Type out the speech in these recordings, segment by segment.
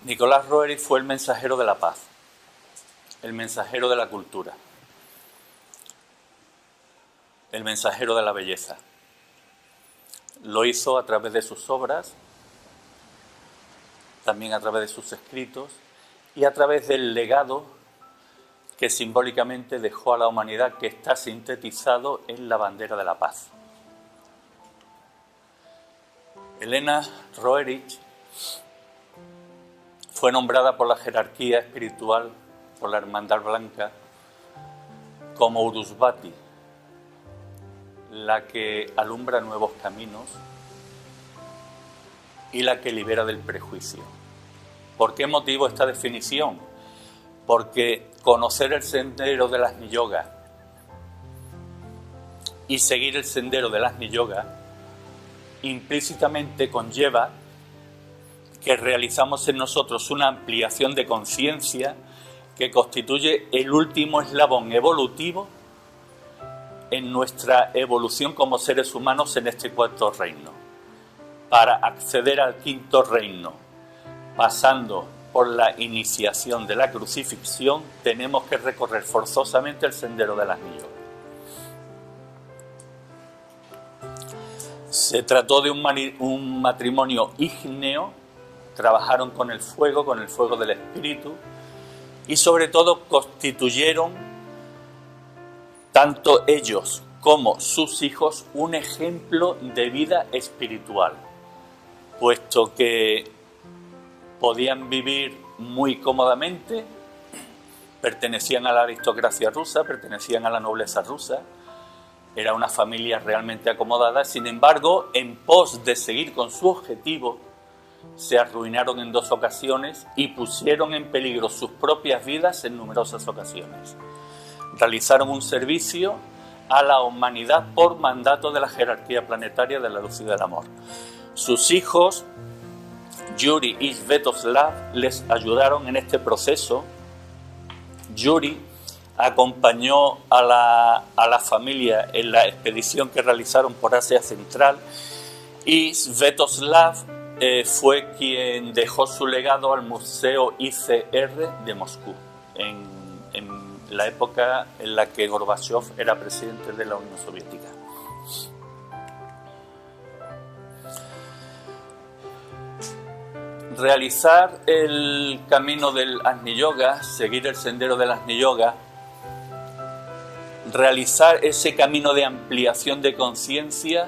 Nicolás Roerich fue el mensajero de la paz, el mensajero de la cultura, el mensajero de la belleza. Lo hizo a través de sus obras, también a través de sus escritos y a través del legado que simbólicamente dejó a la humanidad, que está sintetizado en la bandera de la paz. Elena Roerich fue nombrada por la jerarquía espiritual, por la Hermandad Blanca, como Uruzbati, la que alumbra nuevos caminos y la que libera del prejuicio. ¿Por qué motivo esta definición? Porque conocer el sendero del Agni Yoga y seguir el sendero del Agni Yoga implícitamente conlleva que realizamos en nosotros una ampliación de conciencia que constituye el último eslabón evolutivo en nuestra evolución como seres humanos en este cuarto reino. Para acceder al quinto reino, pasando por la iniciación de la crucifixión, tenemos que recorrer forzosamente el sendero del Agni Yoga. Se trató de un matrimonio ígneo, trabajaron con el fuego del espíritu, y sobre todo constituyeron, tanto ellos como sus hijos, un ejemplo de vida espiritual, puesto que podían vivir muy cómodamente, pertenecían a la aristocracia rusa, pertenecían a la nobleza rusa, era una familia realmente acomodada. Sin embargo, en pos de seguir con su objetivo, se arruinaron en 2 ocasiones y pusieron en peligro sus propias vidas en numerosas ocasiones. Realizaron un servicio a la humanidad por mandato de la jerarquía planetaria de la luz y del amor. Sus hijos, Yuri y Svetoslav, les ayudaron en este proceso. Yuri acompañó a la familia en la expedición que realizaron por Asia Central, y Svetoslav fue quien dejó su legado al Museo ICR de Moscú, en la época en la que Gorbachov era presidente de la Unión Soviética. Realizar el camino del Agni Yoga, seguir el sendero del Agni Yoga, realizar ese camino de ampliación de conciencia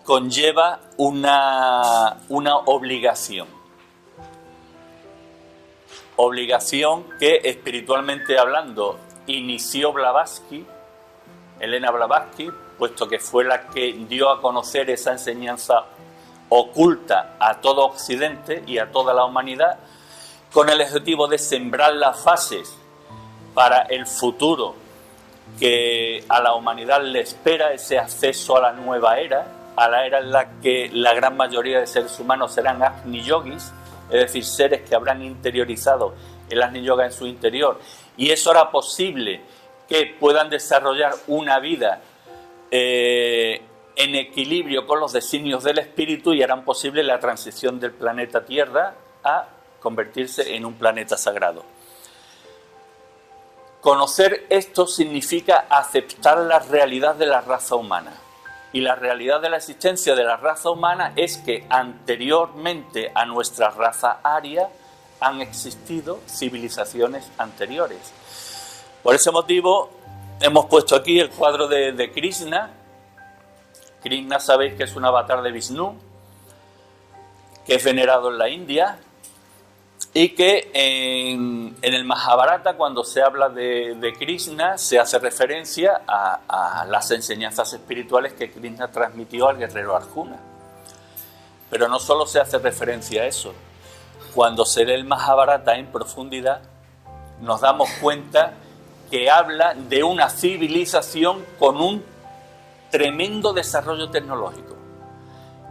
conlleva una obligación. Obligación que, espiritualmente hablando, inició Blavatsky, Elena Blavatsky, puesto que fue la que dio a conocer esa enseñanza oculta a todo Occidente y a toda la humanidad, con el objetivo de sembrar las bases para el futuro que a la humanidad le espera, ese acceso a la nueva era, a la era en la que la gran mayoría de seres humanos serán Agni Yogis, es decir, seres que habrán interiorizado el Agni Yoga en su interior, y eso hará posible que puedan desarrollar una vida en equilibrio con los designios del espíritu, y harán posible la transición del planeta Tierra a convertirse en un planeta sagrado. Conocer esto significa aceptar la realidad de la raza humana. Y la realidad de la existencia de la raza humana es que anteriormente a nuestra raza aria han existido civilizaciones anteriores. Por ese motivo hemos puesto aquí el cuadro de Krishna. Krishna, sabéis que es un avatar de Vishnu, que es venerado en la India, y que en el Mahabharata, cuando se habla de Krishna, se hace referencia a las enseñanzas espirituales que Krishna transmitió al guerrero Arjuna. Pero no solo se hace referencia a eso. Cuando se lee el Mahabharata en profundidad, nos damos cuenta que habla de una civilización con un tremendo desarrollo tecnológico.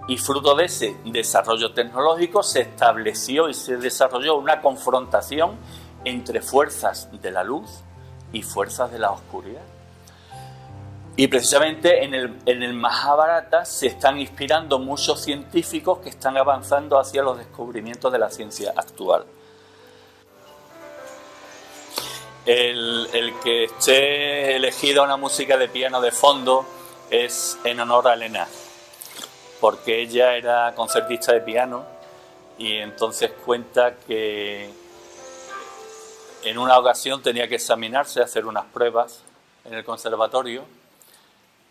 Y fruto de ese desarrollo tecnológico se estableció y se desarrolló una confrontación entre fuerzas de la luz y fuerzas de la oscuridad. Y precisamente en el Mahabharata se están inspirando muchos científicos que están avanzando hacia los descubrimientos de la ciencia actual. El que esté elegida una música de piano de fondo es en honor a Elena, porque ella era concertista de piano y entonces cuenta que en una ocasión tenía que examinarse, hacer unas pruebas en el conservatorio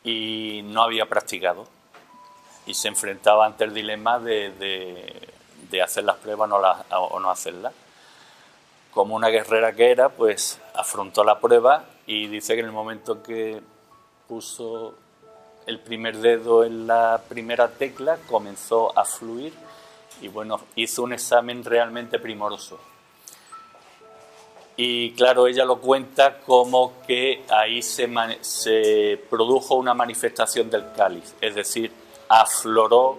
y no había practicado y se enfrentaba ante el dilema de hacer las pruebas o no hacerlas. Como una guerrera que era, pues afrontó la prueba y dice que en el momento que puso el primer dedo en la primera tecla comenzó a fluir y bueno, hizo un examen realmente primoroso. Y claro, ella lo cuenta como que ahí se produjo una manifestación del cáliz, es decir, afloró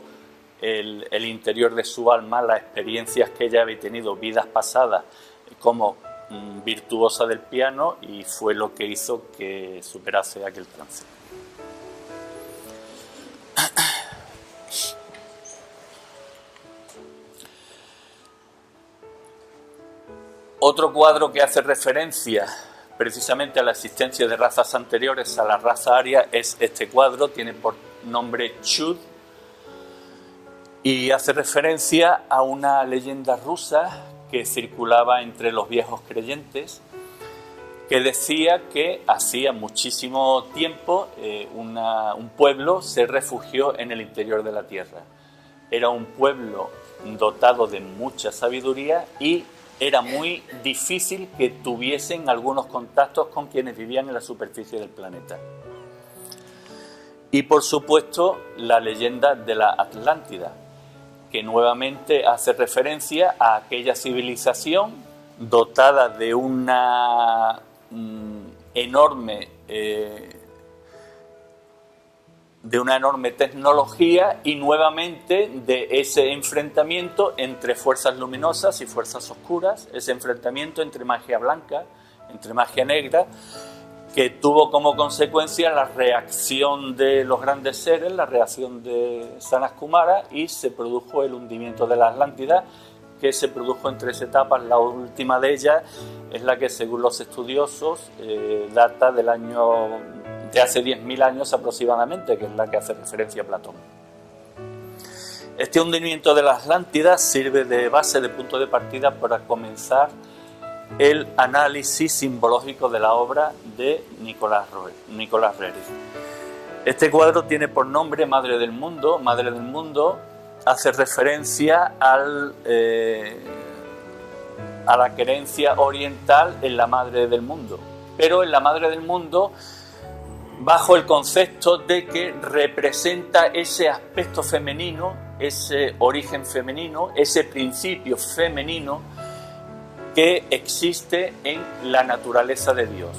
el interior de su alma, las experiencias que ella había tenido, vidas pasadas, como virtuosa del piano, y fue lo que hizo que superase aquel trance. Otro cuadro que hace referencia precisamente a la existencia de razas anteriores a la raza aria es este cuadro, tiene por nombre Chud y hace referencia a una leyenda rusa que circulaba entre los viejos creyentes, que decía que hacía muchísimo tiempo un pueblo se refugió en el interior de la tierra. Era un pueblo dotado de mucha sabiduría y era muy difícil que tuviesen algunos contactos con quienes vivían en la superficie del planeta. Y por supuesto la leyenda de la Atlántida, que nuevamente hace referencia a aquella civilización dotada de una enorme tecnología y nuevamente de ese enfrentamiento entre fuerzas luminosas y fuerzas oscuras, ese enfrentamiento entre magia blanca, entre magia negra, que tuvo como consecuencia la reacción de los grandes seres, la reacción de Sanaskumara, y se produjo el hundimiento de la Atlántida, que se produjo en 3 etapas. La última de ellas es la que, según los estudiosos, data del año de hace 10.000 años aproximadamente, que es la que hace referencia a Platón. Este hundimiento de la Atlántida sirve de base, de punto de partida para comenzar el análisis simbológico de la obra de Nicolás Roerich. Este cuadro tiene por nombre Madre del Mundo. Madre del Mundo hace referencia a la creencia oriental en la Madre del Mundo, pero en la Madre del Mundo bajo el concepto de que representa ese aspecto femenino, ese origen femenino, ese principio femenino que existe en la naturaleza de Dios.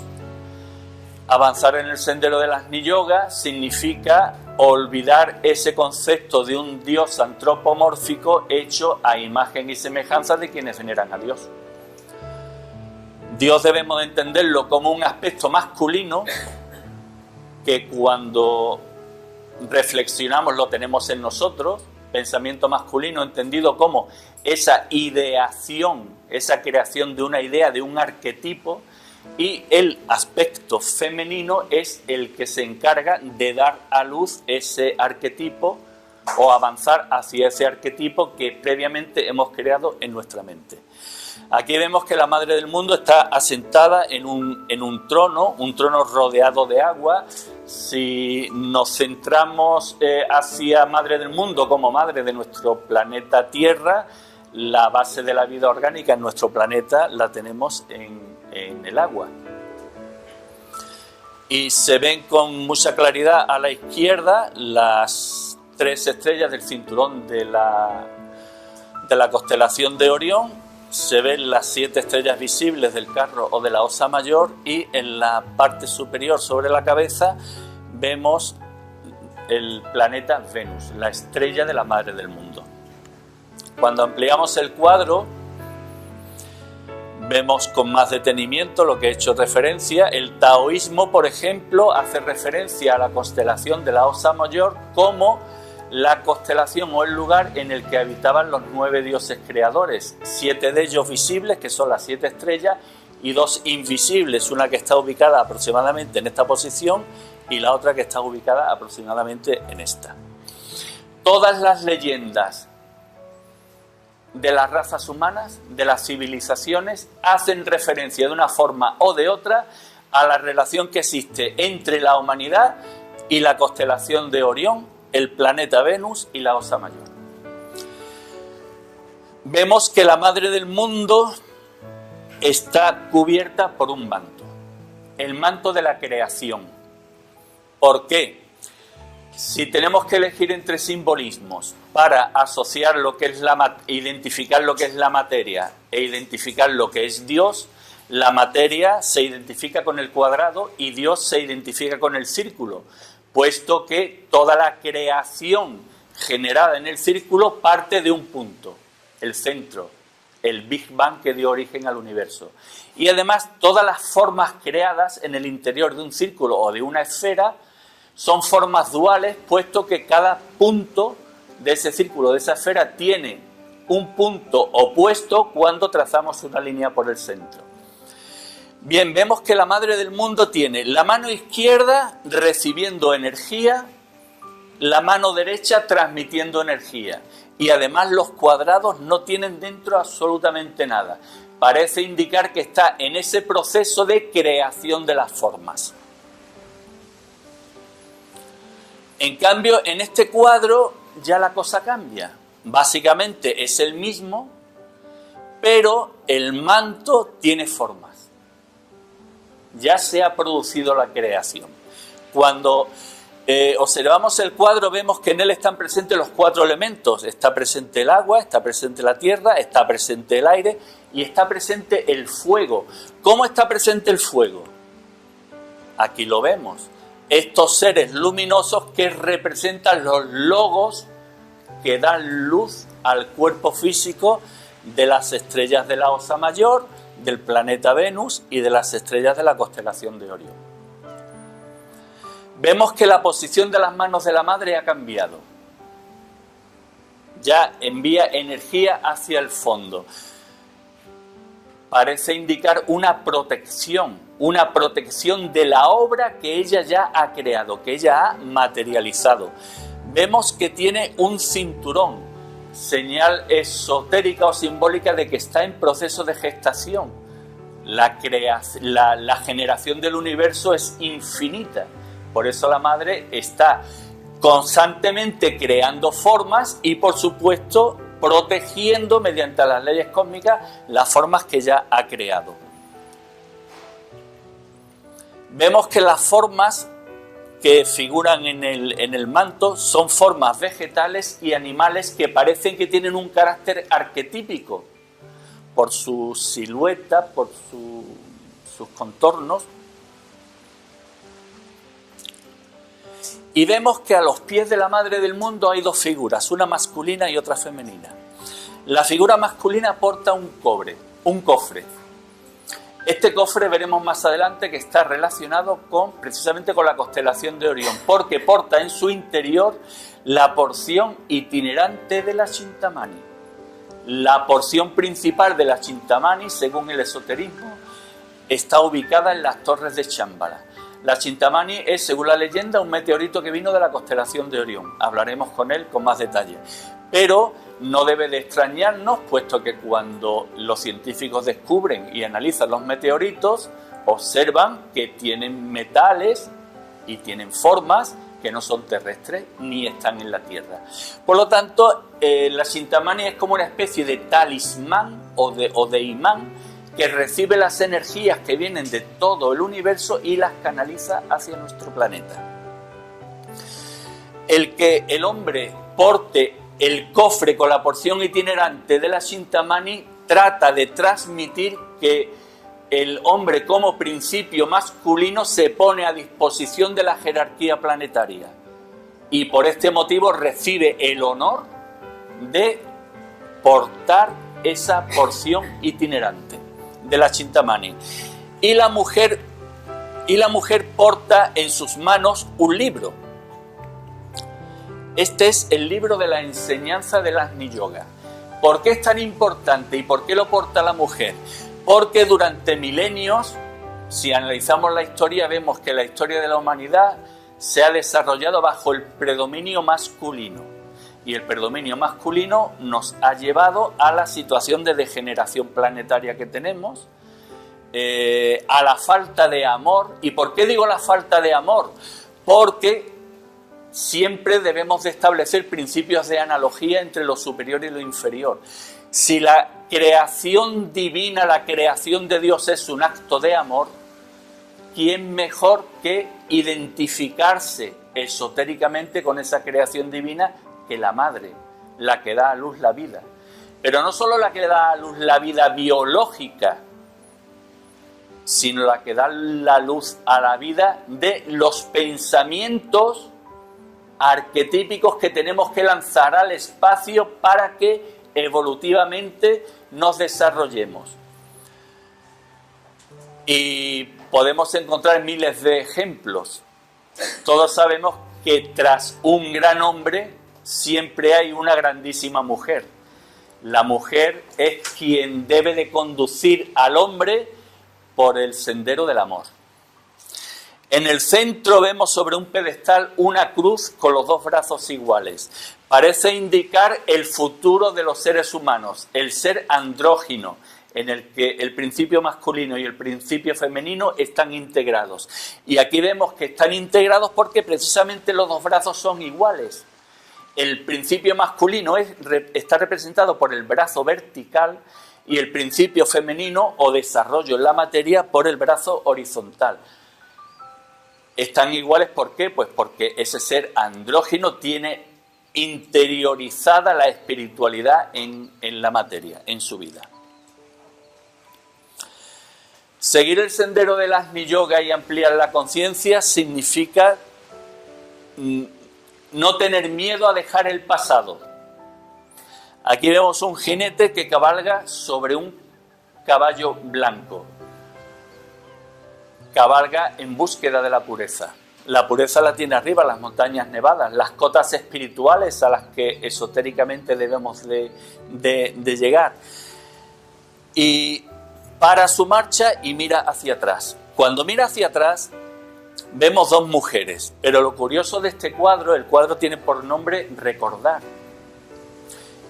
Avanzar en el sendero del Agni Yoga significa olvidar ese concepto de un Dios antropomórfico hecho a imagen y semejanza de quienes veneran a Dios. Dios debemos de entenderlo como un aspecto masculino que cuando reflexionamos lo tenemos en nosotros, pensamiento masculino entendido como esa ideación, esa creación de una idea, de un arquetipo, y el aspecto femenino es el que se encarga de dar a luz ese arquetipo o avanzar hacia ese arquetipo que previamente hemos creado en nuestra mente. Aquí vemos que la Madre del Mundo está asentada en un trono rodeado de agua. Si nos centramos hacia Madre del Mundo como Madre de nuestro planeta Tierra, la base de la vida orgánica en nuestro planeta la tenemos en el agua. Y se ven con mucha claridad a la izquierda las 3 estrellas del cinturón de la constelación de Orión. Se ven las 7 estrellas visibles del carro o de la Osa Mayor, y en la parte superior sobre la cabeza vemos el planeta Venus, la estrella de la Madre del Mundo. Cuando ampliamos el cuadro vemos con más detenimiento lo que he hecho referencia. El taoísmo, por ejemplo, hace referencia a la constelación de la Osa Mayor como la constelación o el lugar en el que habitaban los 9 dioses creadores, 7 de ellos visibles, que son las 7 estrellas, y 2 invisibles, una que está ubicada aproximadamente en esta posición y la otra que está ubicada aproximadamente en esta. Todas las leyendas de las razas humanas, de las civilizaciones, hacen referencia de una forma o de otra a la relación que existe entre la humanidad y la constelación de Orión, el planeta Venus y la Osa Mayor. Vemos que la madre del mundo está cubierta por un manto, el manto de la creación. ¿Por qué? Si tenemos que elegir entre simbolismos para asociar lo que es identificar lo que es la materia e identificar lo que es Dios, la materia se identifica con el cuadrado y Dios se identifica con el círculo, puesto que toda la creación generada en el círculo parte de un punto, el centro, el Big Bang que dio origen al universo. Y además todas las formas creadas en el interior de un círculo o de una esfera son formas duales, puesto que cada punto de ese círculo, de esa esfera, tiene un punto opuesto cuando trazamos una línea por el centro. Bien, vemos que la madre del mundo tiene la mano izquierda recibiendo energía, la mano derecha transmitiendo energía. Y además los cuadrados no tienen dentro absolutamente nada. Parece indicar que está en ese proceso de creación de las formas. En cambio, en este cuadro ya la cosa cambia. Básicamente es el mismo, pero el manto tiene formas. Ya se ha producido la creación. Cuando observamos el cuadro, vemos que en él están presentes los 4 elementos. Está presente el agua, está presente la tierra, está presente el aire y está presente el fuego. ¿Cómo está presente el fuego? Aquí lo vemos. Estos seres luminosos que representan los logos que dan luz al cuerpo físico de las estrellas de la Osa Mayor, del planeta Venus y de las estrellas de la constelación de Orión. Vemos que la posición de las manos de la madre ha cambiado. Ya envía energía hacia el fondo. Parece indicar una protección de la obra que ella ya ha creado, que ella ha materializado. Vemos que tiene un cinturón, señal esotérica o simbólica de que está en proceso de gestación. La generación del universo es infinita, por eso la madre está constantemente creando formas y, por supuesto, protegiendo mediante las leyes cósmicas las formas que ya ha creado. Vemos que las formas que figuran en el manto son formas vegetales y animales que parecen que tienen un carácter arquetípico por su silueta, por sus contornos. Y vemos que a los pies de la madre del mundo hay 2 figuras, una masculina y otra femenina. La figura masculina porta un cofre. Este cofre veremos más adelante que está relacionado precisamente con la constelación de Orión, porque porta en su interior la porción itinerante de la Chintamani. La porción principal de la Chintamani, según el esoterismo, está ubicada en las torres de Shambhala. La Chintamani es, según la leyenda, un meteorito que vino de la constelación de Orión. Hablaremos con él con más detalle. Pero no debe de extrañarnos, puesto que cuando los científicos descubren y analizan los meteoritos, observan que tienen metales y tienen formas que no son terrestres ni están en la Tierra. Por lo tanto, la Chintamani es como una especie de talismán o de imán que recibe las energías que vienen de todo el universo y las canaliza hacia nuestro planeta. El que el hombre porte el cofre con la porción itinerante de la Chintamani trata de transmitir que el hombre como principio masculino se pone a disposición de la jerarquía planetaria y por este motivo recibe el honor de portar esa porción itinerante. de la Chintamani. Y la mujer porta en sus manos un libro. Este es el libro de la enseñanza del Agni Yoga. ¿Por qué es tan importante y por qué lo porta la mujer? Porque durante milenios, si analizamos la historia, vemos que la historia de la humanidad se ha desarrollado bajo el predominio masculino. Y el predominio masculino nos ha llevado a la situación de degeneración planetaria que tenemos, a la falta de amor. ¿Y por qué digo la falta de amor? Porque siempre debemos de establecer principios de analogía entre lo superior y lo inferior. Si la creación divina, la creación de Dios es un acto de amor, ¿quién mejor que identificarse esotéricamente con esa creación divina que la madre, la que da a luz la vida? Pero no solo la que da a luz la vida biológica, sino la que da la luz a la vida de los pensamientos arquetípicos que tenemos que lanzar al espacio para que evolutivamente nos desarrollemos. Y podemos encontrar miles de ejemplos. Todos sabemos que tras un gran hombre siempre hay una grandísima mujer. La mujer es quien debe de conducir al hombre por el sendero del amor. En el centro vemos sobre un pedestal una cruz con los dos brazos iguales. Parece indicar el futuro de los seres humanos, el ser andrógino, en el que el principio masculino y el principio femenino están integrados. Y aquí vemos que están integrados porque precisamente los dos brazos son iguales. El principio masculino está representado por el brazo vertical y el principio femenino o desarrollo en la materia por el brazo horizontal. Están iguales, ¿por qué? Pues porque ese ser andrógino tiene interiorizada la espiritualidad en la materia, en su vida. Seguir el sendero del Agni Yoga y ampliar la conciencia significa no tener miedo a dejar el pasado. Aquí vemos un jinete que cabalga sobre un caballo blanco. Cabalga en búsqueda de la pureza. La pureza la tiene arriba, las montañas nevadas, las cotas espirituales a las que esotéricamente debemos de llegar. Y para su marcha y mira hacia atrás. Cuando mira hacia atrás vemos dos mujeres, pero lo curioso de este cuadro, el cuadro tiene por nombre Recordar.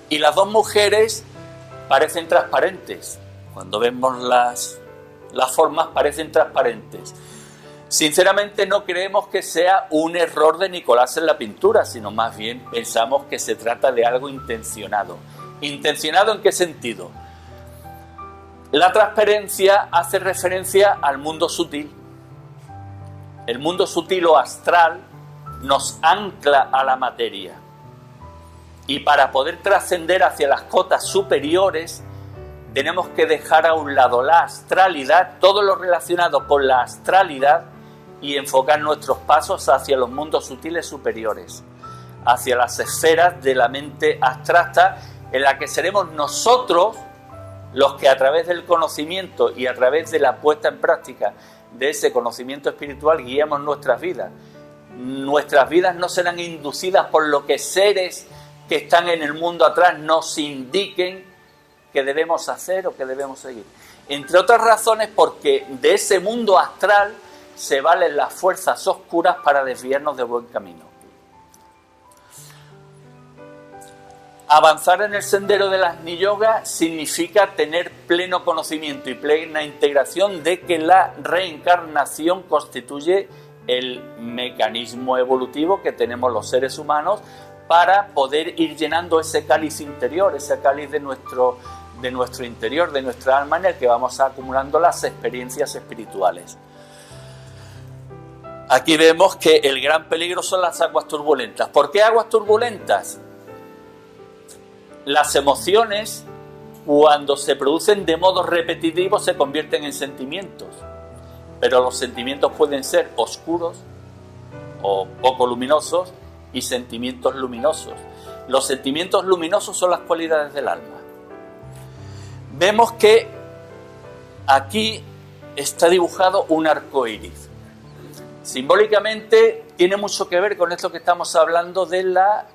Y las dos mujeres parecen transparentes. Cuando vemos las formas parecen transparentes. Sinceramente no creemos que sea un error de Nicolás en la pintura, sino más bien pensamos que se trata de algo intencionado. ¿Intencionado en qué sentido? La transparencia hace referencia al mundo sutil. El mundo sutil o astral nos ancla a la materia. Y para poder trascender hacia las cotas superiores, tenemos que dejar a un lado la astralidad, todo lo relacionado con la astralidad, y enfocar nuestros pasos hacia los mundos sutiles superiores, hacia las esferas de la mente abstracta, en la que seremos nosotros los que a través del conocimiento y a través de la puesta en práctica de ese conocimiento espiritual guiamos nuestras vidas. Nuestras vidas no serán inducidas por lo que seres que están en el mundo atrás nos indiquen que debemos hacer o que debemos seguir. Entre otras razones porque de ese mundo astral se valen las fuerzas oscuras para desviarnos del buen camino. Avanzar en el sendero del Agni Yoga significa tener pleno conocimiento y plena integración de que la reencarnación constituye el mecanismo evolutivo que tenemos los seres humanos para poder ir llenando ese cáliz interior, ese cáliz de nuestro interior, de nuestra alma, en el que vamos acumulando las experiencias espirituales. Aquí vemos que el gran peligro son las aguas turbulentas. ¿Por qué aguas turbulentas? Las emociones, cuando se producen de modo repetitivo, se convierten en sentimientos. Pero los sentimientos pueden ser oscuros o poco luminosos y sentimientos luminosos. Los sentimientos luminosos son las cualidades del alma. Vemos que aquí está dibujado un arco iris. Simbólicamente tiene mucho que ver con esto que estamos hablando de la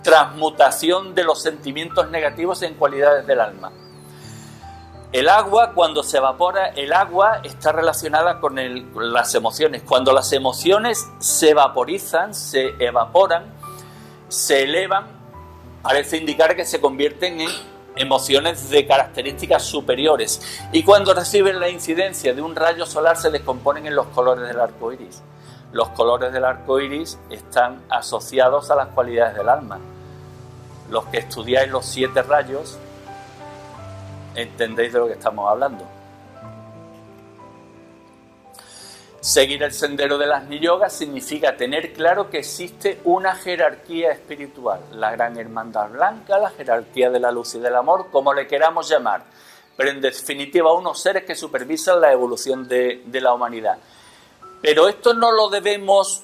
transmutación de los sentimientos negativos en cualidades del alma. El agua, cuando se evapora, el agua está relacionada con las emociones. Cuando las emociones se vaporizan, se evaporan, se elevan, parece indicar que se convierten en emociones de características superiores. Y cuando reciben la incidencia de un rayo solar, se descomponen en los colores del arco iris. Los colores del arco iris están asociados a las cualidades del alma. Los que estudiáis los 7 rayos, entendéis de lo que estamos hablando. Seguir el sendero de las Niyogas significa tener claro que existe una jerarquía espiritual, la gran hermandad blanca, la jerarquía de la luz y del amor, como le queramos llamar, pero en definitiva unos seres que supervisan la evolución de la humanidad. Pero esto no lo debemos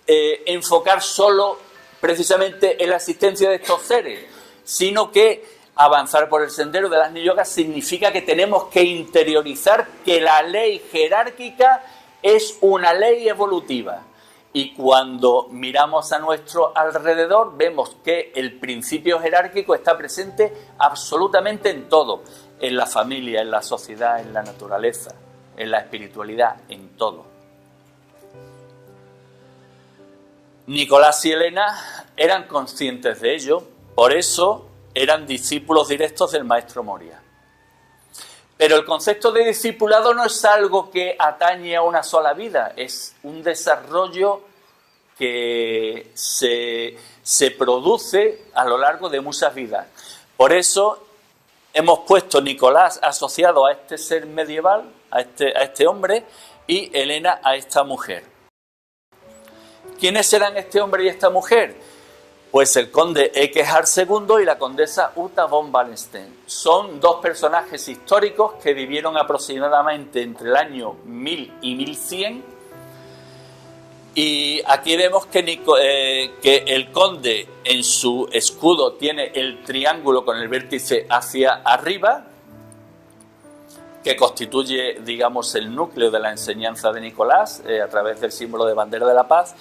enfocar solo precisamente en la existencia de estos seres, sino que avanzar por el sendero de las Niyogas significa que tenemos que interiorizar que la ley jerárquica es una ley evolutiva. Y cuando miramos a nuestro alrededor, vemos que el principio jerárquico está presente absolutamente en todo. En la familia, en la sociedad, en la naturaleza, en la espiritualidad, en todo. Nicolás y Elena eran conscientes de ello, por eso eran discípulos directos del maestro Moria. Pero el concepto de discipulado no es algo que atañe a una sola vida, es un desarrollo que se produce a lo largo de muchas vidas. Por eso hemos puesto Nicolás asociado a este ser medieval, a este hombre, y Elena a esta mujer. ¿Quiénes eran este hombre y esta mujer? Pues el conde Eckehard II y la condesa Uta von Wallenstein. Son 2 personajes históricos que vivieron aproximadamente entre el año 1000 y 1100. Y aquí vemos que el conde en su escudo tiene el triángulo con el vértice hacia arriba, que constituye, digamos, el núcleo de la enseñanza de Nicolás a través del símbolo de bandera de la paz.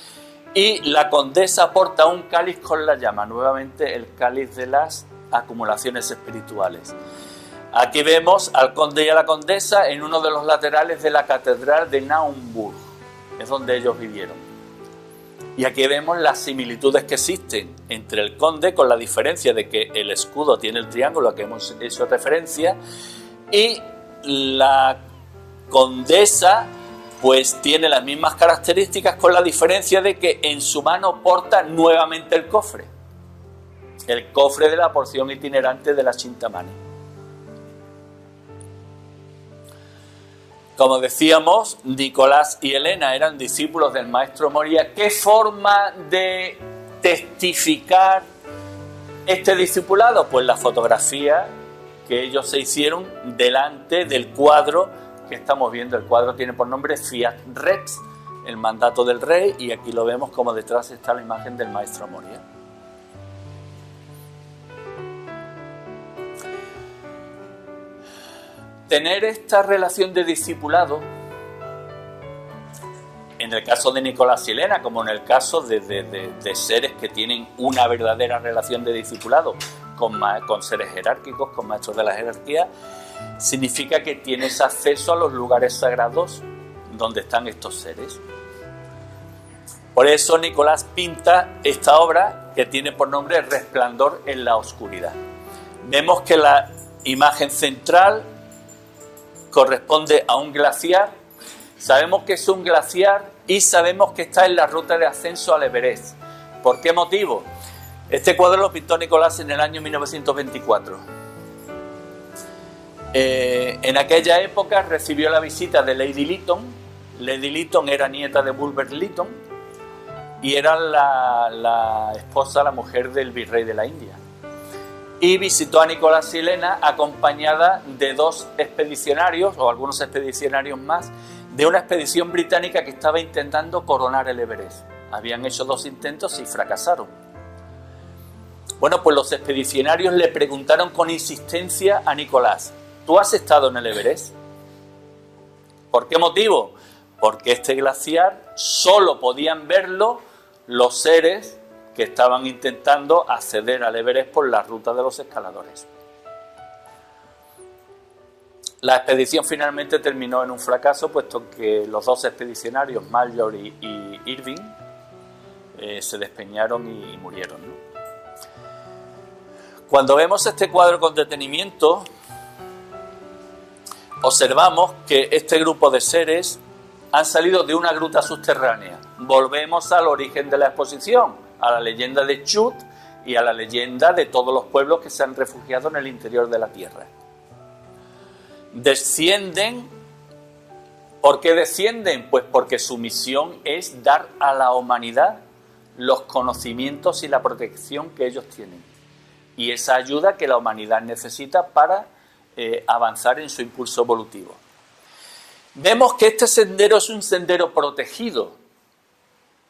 Y la condesa porta un cáliz con la llama, nuevamente el cáliz de las acumulaciones espirituales. Aquí vemos al conde y a la condesa en uno de los laterales de la catedral de Naumburg, es donde ellos vivieron. Y aquí vemos las similitudes que existen entre el conde, con la diferencia de que el escudo tiene el triángulo a que hemos hecho referencia, y la condesa pues tiene las mismas características, con la diferencia de que en su mano porta nuevamente el cofre de la porción itinerante de la Chintamani. Como decíamos, Nicolás y Elena eran discípulos del maestro Moria. ¿Qué forma de testificar este discipulado? Pues la fotografía que ellos se hicieron delante del cuadro que estamos viendo. El cuadro tiene por nombre Fiat Rex, el mandato del rey, y aquí lo vemos como detrás está la imagen del maestro Moria. Tener esta relación de discipulado, en el caso de Nicolás y Elena, como en el caso de seres que tienen una verdadera relación de discipulado con seres jerárquicos, con maestros de la jerarquía, significa que tienes acceso a los lugares sagrados donde están estos seres. Por eso Nicolás pinta esta obra que tiene por nombre Resplandor en la oscuridad. Vemos que la imagen central corresponde a un glaciar. Sabemos que es un glaciar y sabemos que está en la ruta de ascenso al Everest. ¿Por qué motivo? Este cuadro lo pintó Nicolás en el año 1924. En aquella época recibió la visita de Lady Lytton. Lady Lytton era nieta de Bulwer Lytton y era la esposa, la mujer del virrey de la India. Y visitó a Nicolás y Elena acompañada de 2 expedicionarios, o algunos expedicionarios más, de una expedición británica que estaba intentando coronar el Everest. Habían hecho 2 intentos y fracasaron. Bueno, pues los expedicionarios le preguntaron con insistencia a Nicolás: ¿Tú has estado en el Everest? ¿Por qué motivo? Porque este glaciar solo podían verlo los seres que estaban intentando acceder al Everest por la ruta de los escaladores. La expedición finalmente terminó en un fracaso, puesto que los dos expedicionarios, Mallory y Irving, se despeñaron y murieron, ¿no? Cuando vemos este cuadro con detenimiento, observamos que este grupo de seres han salido de una gruta subterránea. Volvemos al origen de la exposición, a la leyenda de Chut y a la leyenda de todos los pueblos que se han refugiado en el interior de la Tierra. Descienden. ¿Por qué descienden? Pues porque su misión es dar a la humanidad los conocimientos y la protección que ellos tienen. Y esa ayuda que la humanidad necesita para avanzar en su impulso evolutivo. Vemos que este sendero es un sendero protegido.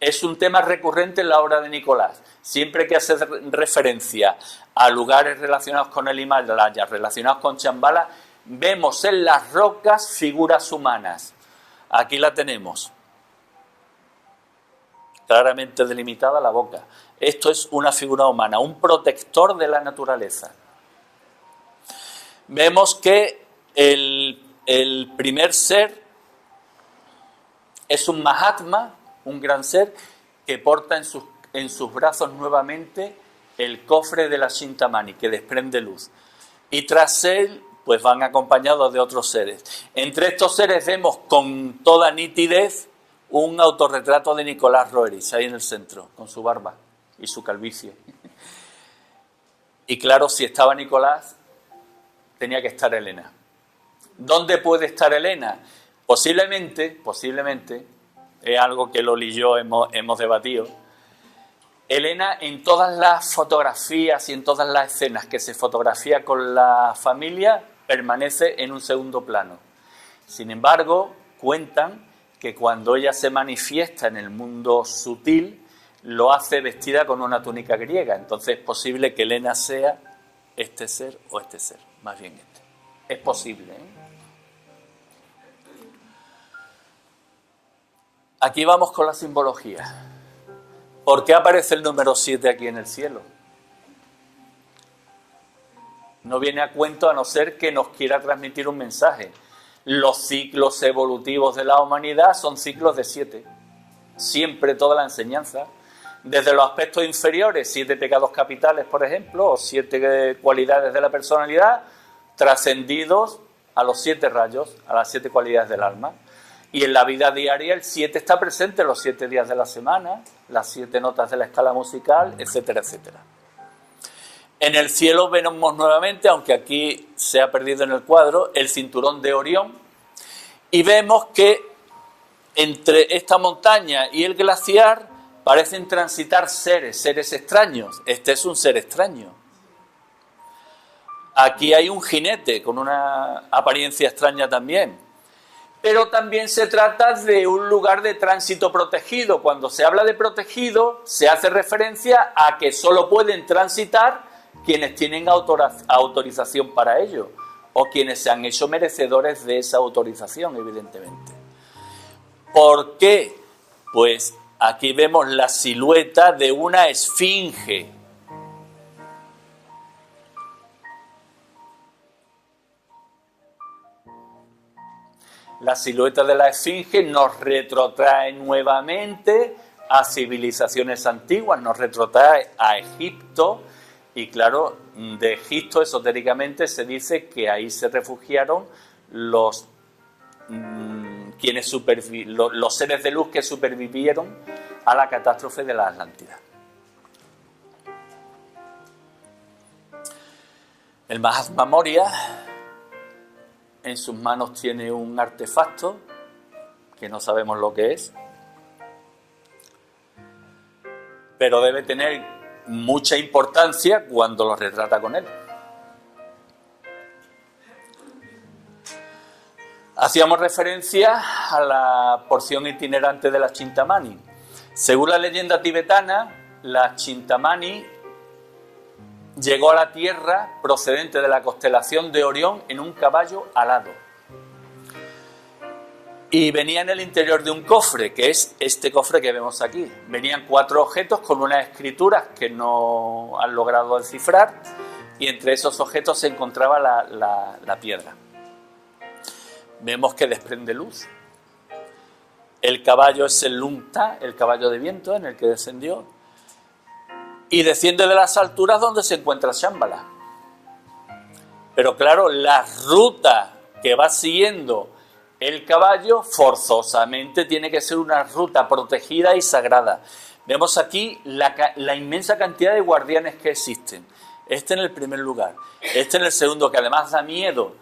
Es un tema recurrente en la obra de Nicolás. Siempre que hace referencia a lugares relacionados con el Himalaya, relacionados con Shambhala, vemos en las rocas figuras humanas. Aquí la tenemos. Claramente delimitada la boca. Esto es una figura humana, un protector de la naturaleza. Vemos que el primer ser es un Mahatma, un gran ser, que porta en sus brazos nuevamente el cofre de la Chintamani, que desprende luz. Y tras él, pues van acompañados de otros seres. Entre estos seres vemos con toda nitidez un autorretrato de Nicolás Roerich, ahí en el centro, con su barba y su calvicie. Y claro, si estaba Nicolás, tenía que estar Elena. ¿Dónde puede estar Elena? Posiblemente, es algo que Loli y yo hemos debatido, Elena en todas las fotografías y en todas las escenas que se fotografía con la familia permanece en un segundo plano. Sin embargo, cuentan que cuando ella se manifiesta en el mundo sutil, lo hace vestida con una túnica griega. Entonces es posible que Elena sea este ser o este ser, más bien este. Es posible, ¿eh? Aquí vamos con la simbología. ¿Por qué aparece el número 7 aquí en el cielo? No viene a cuento a no ser que nos quiera transmitir un mensaje. Los ciclos evolutivos de la humanidad son ciclos de 7. Siempre toda la enseñanza. Desde los aspectos inferiores, 7 pecados capitales, por ejemplo, o 7 cualidades de la personalidad, trascendidos a los 7 rayos, a las 7 cualidades del alma. Y en la vida diaria el 7 está presente los 7 días de la semana, las 7 notas de la escala musical, etcétera, etcétera. En el cielo vemos nuevamente, aunque aquí se ha perdido en el cuadro, el cinturón de Orión, y vemos que entre esta montaña y el glaciar parecen transitar seres extraños. Este es un ser extraño. Aquí hay un jinete con una apariencia extraña también. Pero también se trata de un lugar de tránsito protegido. Cuando se habla de protegido, se hace referencia a que solo pueden transitar quienes tienen autorización para ello, o quienes se han hecho merecedores de esa autorización, evidentemente. ¿Por qué? Pues aquí vemos la silueta de una esfinge. La silueta de la esfinge nos retrotrae nuevamente a civilizaciones antiguas, nos retrotrae a Egipto, y claro, de Egipto esotéricamente se dice que ahí se refugiaron los seres de luz que supervivieron a la catástrofe de la Atlántida. El Mahatma Moria en sus manos tiene un artefacto que no sabemos lo que es, pero debe tener mucha importancia cuando lo retrata con él. Hacíamos referencia a la porción itinerante de la Chintamani. Según la leyenda tibetana, la Chintamani llegó a la Tierra procedente de la constelación de Orión en un caballo alado. Y venía en el interior de un cofre, que es este cofre que vemos aquí. Venían 4 objetos con unas escrituras que no han logrado descifrar, y entre esos objetos se encontraba la piedra. Vemos que desprende luz. El caballo es el Lunta, el caballo de viento en el que descendió, y desciende de las alturas donde se encuentra Shambhala. Pero claro, la ruta que va siguiendo el caballo forzosamente tiene que ser una ruta protegida y sagrada. Vemos aquí la inmensa cantidad de guardianes que existen. Este en el primer lugar. Este en el segundo, que además da miedo,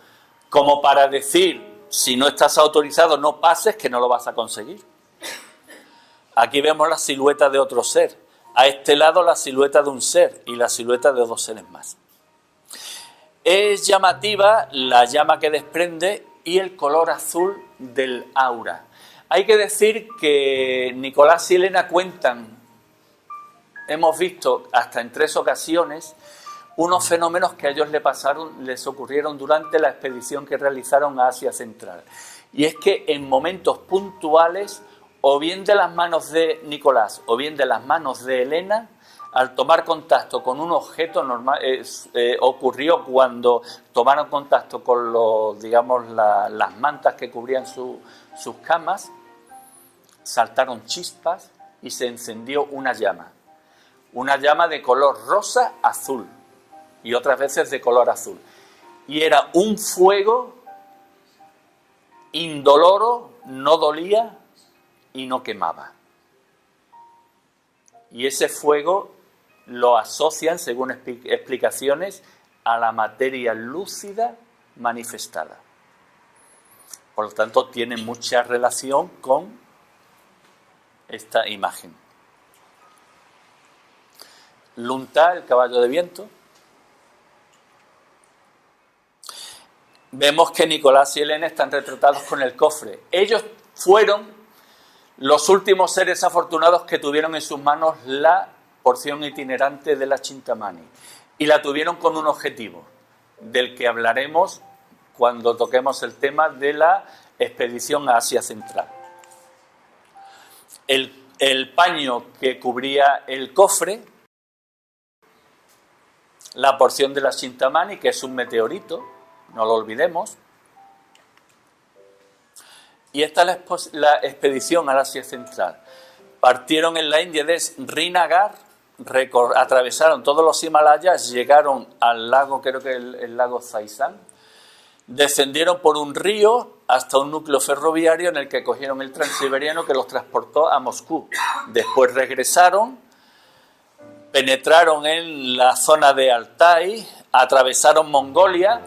como para decir, si no estás autorizado no pases, que no lo vas a conseguir. Aquí vemos la silueta de otro ser. A este lado la silueta de un ser y la silueta de 2 seres más. Es llamativa la llama que desprende y el color azul del aura. Hay que decir que Nicolás y Elena cuentan, hemos visto hasta en 3 ocasiones, unos fenómenos que a ellos les ocurrieron durante la expedición que realizaron a Asia Central. Y es que en momentos puntuales, o bien de las manos de Nicolás o bien de las manos de Elena, al tomar contacto con un objeto normal, ocurrió cuando tomaron contacto con las mantas que cubrían sus camas, saltaron chispas y se encendió una llama de color rosa azul y otras veces de color azul, y era un fuego indoloro, no dolía y no quemaba. Y ese fuego lo asocian, según explicaciones, a la materia lúcida manifestada. Por lo tanto, tiene mucha relación con esta imagen. Lunta, el caballo de viento. Vemos que Nicolás y Elena están retratados con el cofre. Ellos fueron los últimos seres afortunados que tuvieron en sus manos la porción itinerante de la Chintamani, y la tuvieron con un objetivo, del que hablaremos cuando toquemos el tema de la expedición a Asia Central. El paño que cubría el cofre, la porción de la Chintamani, que es un meteorito, no lo olvidemos. Y esta es la expedición al Asia Central. Partieron en la India de Srinagar, atravesaron todos los Himalayas, llegaron al lago, creo que el lago Zaizan, descendieron por un río hasta un núcleo ferroviario en el que cogieron el Transiberiano que los transportó a Moscú. Después regresaron, penetraron en la zona de Altai, atravesaron Mongolia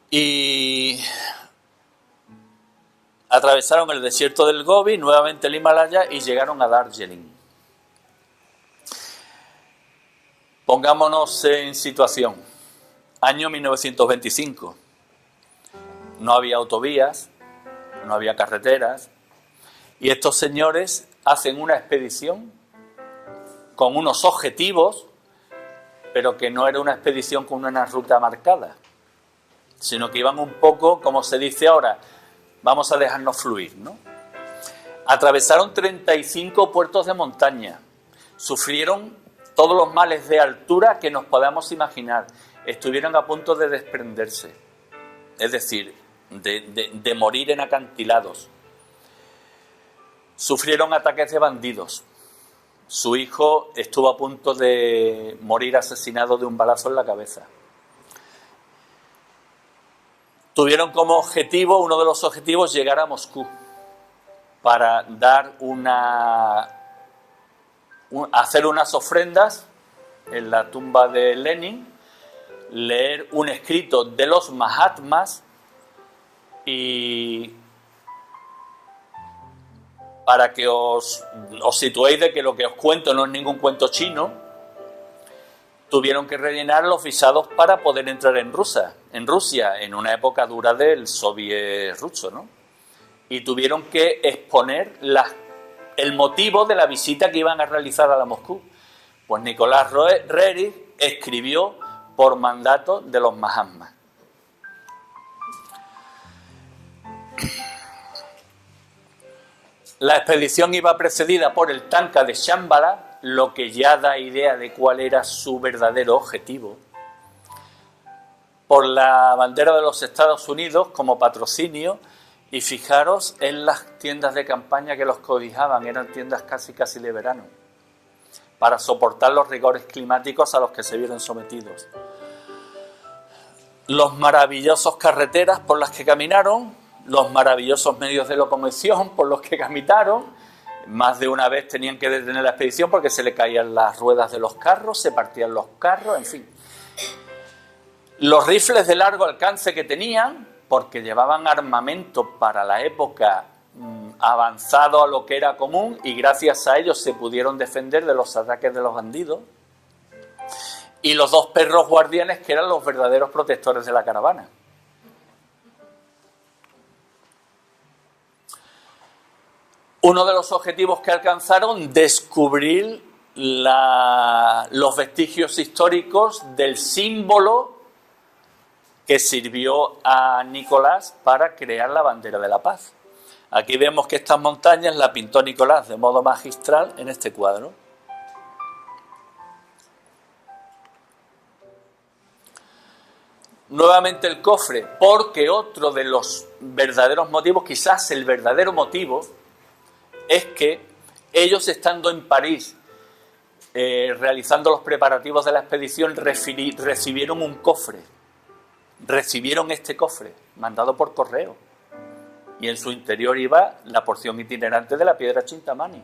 y atravesaron el desierto del Gobi, nuevamente el Himalaya, y llegaron a Darjeeling. Pongámonos en situación. Año 1925. No había autovías, no había carreteras, y estos señores hacen una expedición con unos objetivos, pero que no era una expedición con una ruta marcada, sino que iban un poco, como se dice ahora, vamos a dejarnos fluir, ¿no? Atravesaron 35 puertos de montaña, sufrieron todos los males de altura que nos podamos imaginar, estuvieron a punto de desprenderse, es decir, de morir en acantilados. Sufrieron ataques de bandidos. Su hijo estuvo a punto de morir asesinado de un balazo en la cabeza. Tuvieron como objetivo, uno de los objetivos, llegar a Moscú para dar hacer unas ofrendas en la tumba de Lenin, leer un escrito de los Mahatmas, y para que os situéis de que lo que os cuento no es ningún cuento chino, tuvieron que rellenar los visados para poder entrar en Rusia, en una época dura del soviet ruso, ¿no? Y tuvieron que exponer el motivo de la visita que iban a realizar a la Moscú, Pues Nicolás Roerich escribió por mandato de los Mahatmas. La expedición iba precedida por el Tanka de Shambhala, lo que ya da idea de cuál era su verdadero objetivo. Por la bandera de los Estados Unidos como patrocinio, y fijaros en las tiendas de campaña que los cobijaban, eran tiendas casi de verano, para soportar los rigores climáticos a los que se vieron sometidos. Los maravillosos carreteras por las que caminaron, los maravillosos medios de locomoción por los que caminaron. Más de una vez tenían que detener la expedición porque se le caían las ruedas de los carros, se partían los carros, en fin. Los rifles de largo alcance que tenían, porque llevaban armamento para la época avanzado a lo que era común, y gracias a ellos se pudieron defender de los ataques de los bandidos. Y los 2 perros guardianes, que eran los verdaderos protectores de la caravana. Uno de los objetivos que alcanzaron, descubrir los vestigios históricos del símbolo que sirvió a Nicolás para crear la bandera de la paz. Aquí vemos que estas montañas las pintó Nicolás de modo magistral en este cuadro. Nuevamente el cofre, porque otro de los verdaderos motivos, quizás el verdadero motivo, es que ellos, estando en París realizando los preparativos de la expedición, recibieron un cofre. Recibieron este cofre, mandado por correo. Y en su interior iba la porción itinerante de la piedra Chintamani.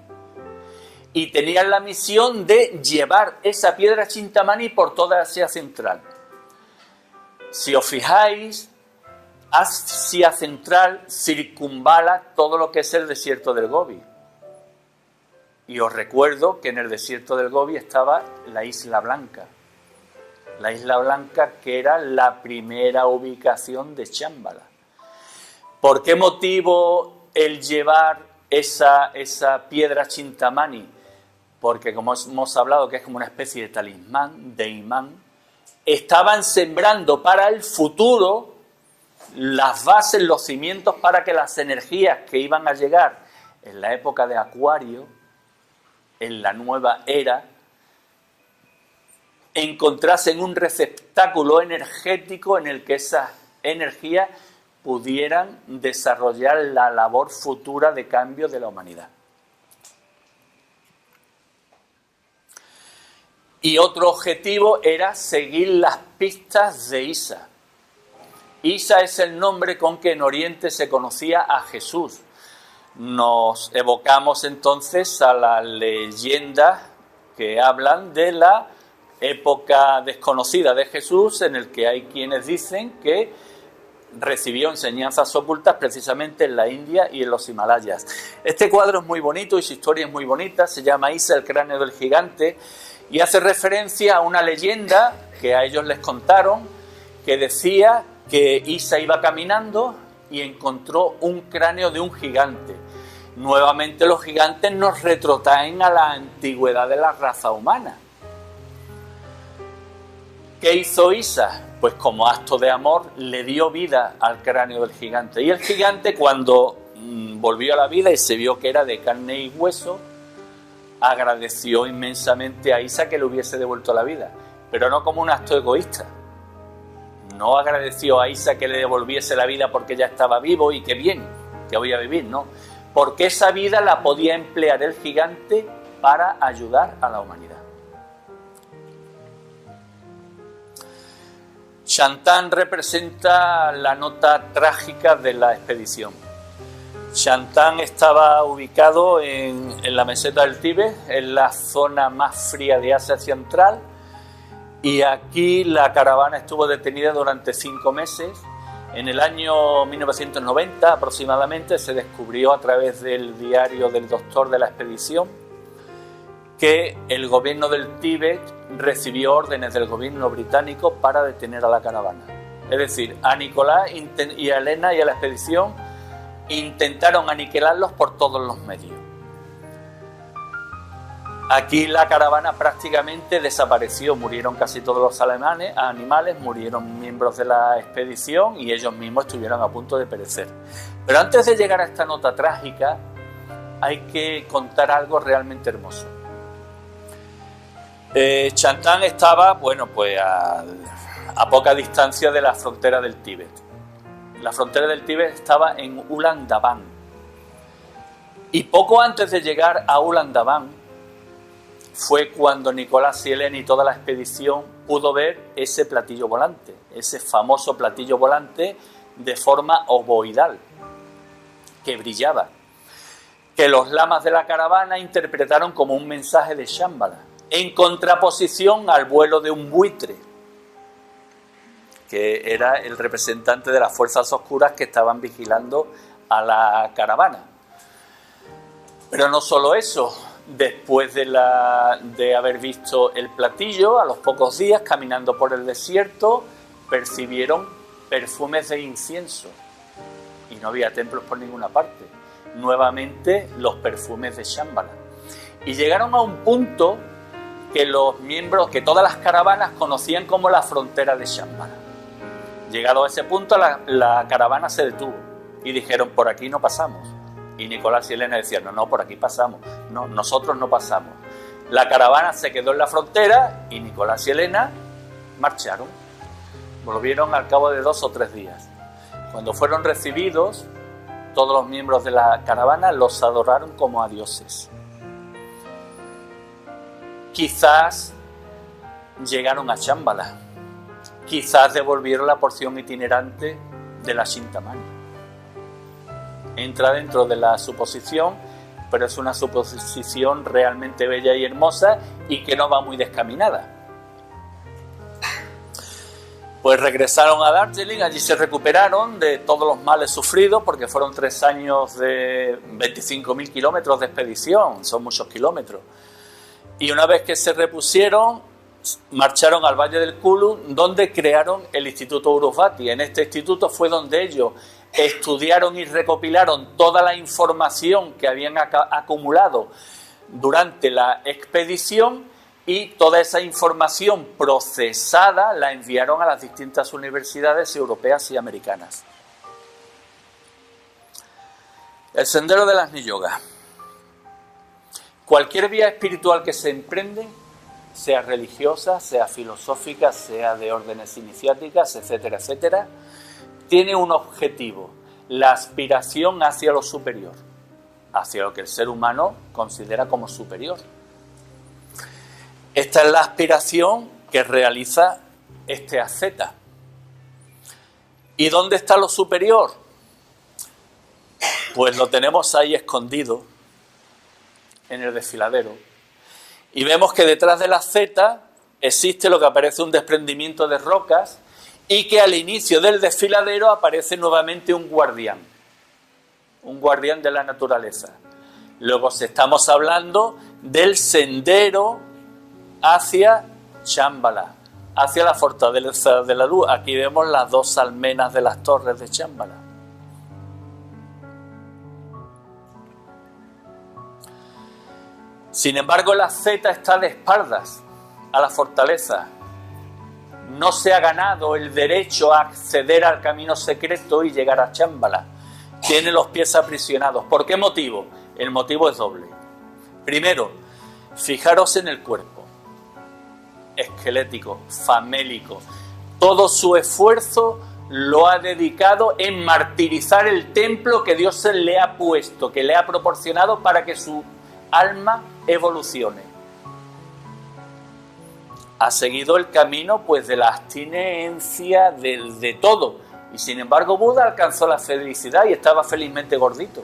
Y tenían la misión de llevar esa piedra Chintamani por toda Asia Central. Si os fijáis, Asia Central circunvala todo lo que es el desierto del Gobi. Y os recuerdo que en el desierto del Gobi estaba la Isla Blanca. La Isla Blanca, que era la primera ubicación de Shambhala. ¿Por qué motivo el llevar esa piedra Chintamani? Porque, como hemos hablado, que es como una especie de talismán, de imán, estaban sembrando para el futuro las bases, los cimientos para que las energías que iban a llegar en la época de Acuario, en la nueva era, encontrasen un receptáculo energético en el que esas energías pudieran desarrollar la labor futura de cambio de la humanidad. Y otro objetivo era seguir las pistas de Isa. Isa es el nombre con que en Oriente se conocía a Jesús. Nos evocamos entonces a las leyendas que hablan de la época desconocida de Jesús, en el que hay quienes dicen que recibió enseñanzas ocultas precisamente en la India y en los Himalayas. Este cuadro es muy bonito y su historia es muy bonita, se llama Isa, el cráneo del gigante, y hace referencia a una leyenda que a ellos les contaron, que decía que Isa iba caminando y encontró un cráneo de un gigante. Nuevamente los gigantes nos retrotraen a la antigüedad de la raza humana. ¿Qué hizo Isa? Pues como acto de amor le dio vida al cráneo del gigante. Y el gigante, cuando volvió a la vida y se vio que era de carne y hueso, agradeció inmensamente a Isa que le hubiese devuelto la vida, pero no como un acto egoísta. No agradeció a Isa que le devolviese la vida porque ya estaba vivo y qué bien, que voy a vivir, no. Porque esa vida la podía emplear el gigante para ayudar a la humanidad. Shantan representa la nota trágica de la expedición. Shantan estaba ubicado en la meseta del Tíbet, en la zona más fría de Asia Central, y aquí la caravana estuvo detenida durante 5 meses. En el año 1990 aproximadamente se descubrió a través del diario del doctor de la expedición que el gobierno del Tíbet recibió órdenes del gobierno británico para detener a la caravana. Es decir, a Nicolás y a Elena y a la expedición intentaron aniquilarlos por todos los medios. Aquí la caravana prácticamente desapareció, murieron casi todos los animales, murieron miembros de la expedición y ellos mismos estuvieron a punto de perecer. Pero antes de llegar a esta nota trágica, hay que contar algo realmente hermoso. Chantan estaba, bueno, pues a poca distancia de la frontera del Tíbet. La frontera del Tíbet estaba en Ulan Dabán. Y poco antes de llegar a Ulan Dabán, fue cuando Nicolás y Helena y toda la expedición pudo ver ese platillo volante, ese famoso platillo volante de forma ovoidal, que brillaba, que los lamas de la caravana interpretaron como un mensaje de Shambhala, en contraposición al vuelo de un buitre, que era el representante de las fuerzas oscuras que estaban vigilando a la caravana. Pero no solo eso. Después de haber visto el platillo, a los pocos días, caminando por el desierto, percibieron perfumes de incienso. Y no había templos por ninguna parte. Nuevamente, los perfumes de Shambhala. Y llegaron a un punto que los miembros, que todas las caravanas conocían como la frontera de Shambhala. Llegado a ese punto, la caravana se detuvo y dijeron, por aquí no pasamos. Y Nicolás y Helena decían, no, por aquí pasamos. No, nosotros no pasamos. La caravana se quedó en la frontera y Nicolás y Helena marcharon. Volvieron al cabo de 2 o 3 días. Cuando fueron recibidos, todos los miembros de la caravana los adoraron como a dioses. Quizás llegaron a Shambhala. Quizás devolvieron la porción itinerante de la Chintamani. Entra dentro de la suposición, pero es una suposición realmente bella y hermosa y que no va muy descaminada. Pues regresaron a Darjeeling, allí se recuperaron de todos los males sufridos, porque fueron 3 años de 25.000 kilómetros de expedición, son muchos kilómetros. Y una vez que se repusieron, marcharon al Valle del Kulu, donde crearon el Instituto Uruvati. En este instituto fue donde ellos estudiaron y recopilaron toda la información que habían acumulado durante la expedición y toda esa información procesada la enviaron a las distintas universidades europeas y americanas. El sendero del Agni Yoga. Cualquier vía espiritual que se emprende, sea religiosa, sea filosófica, sea de órdenes iniciáticas, etcétera, etcétera, tiene un objetivo, la aspiración hacia lo superior, hacia lo que el ser humano considera como superior. Esta es la aspiración que realiza este asceta. ¿Y dónde está lo superior? Pues lo tenemos ahí escondido, en el desfiladero. Y vemos que detrás de la asceta existe lo que aparece un desprendimiento de rocas y que al inicio del desfiladero aparece nuevamente un guardián de la naturaleza. Luego estamos hablando del sendero hacia Shambhala, hacia la fortaleza de la luz. Aquí vemos las 2 almenas de las torres de Shambhala. Sin embargo, la asceta está de espaldas a la fortaleza. No se ha ganado el derecho a acceder al camino secreto y llegar a Shambhala. Tiene los pies aprisionados. ¿Por qué motivo? El motivo es doble. Primero, fijaros en el cuerpo. Esquelético, famélico. Todo su esfuerzo lo ha dedicado en martirizar el templo que Dios le ha puesto, que le ha proporcionado para que su alma evolucione. Ha seguido el camino pues de la abstinencia, de todo. Y sin embargo Buda alcanzó la felicidad y estaba felizmente gordito.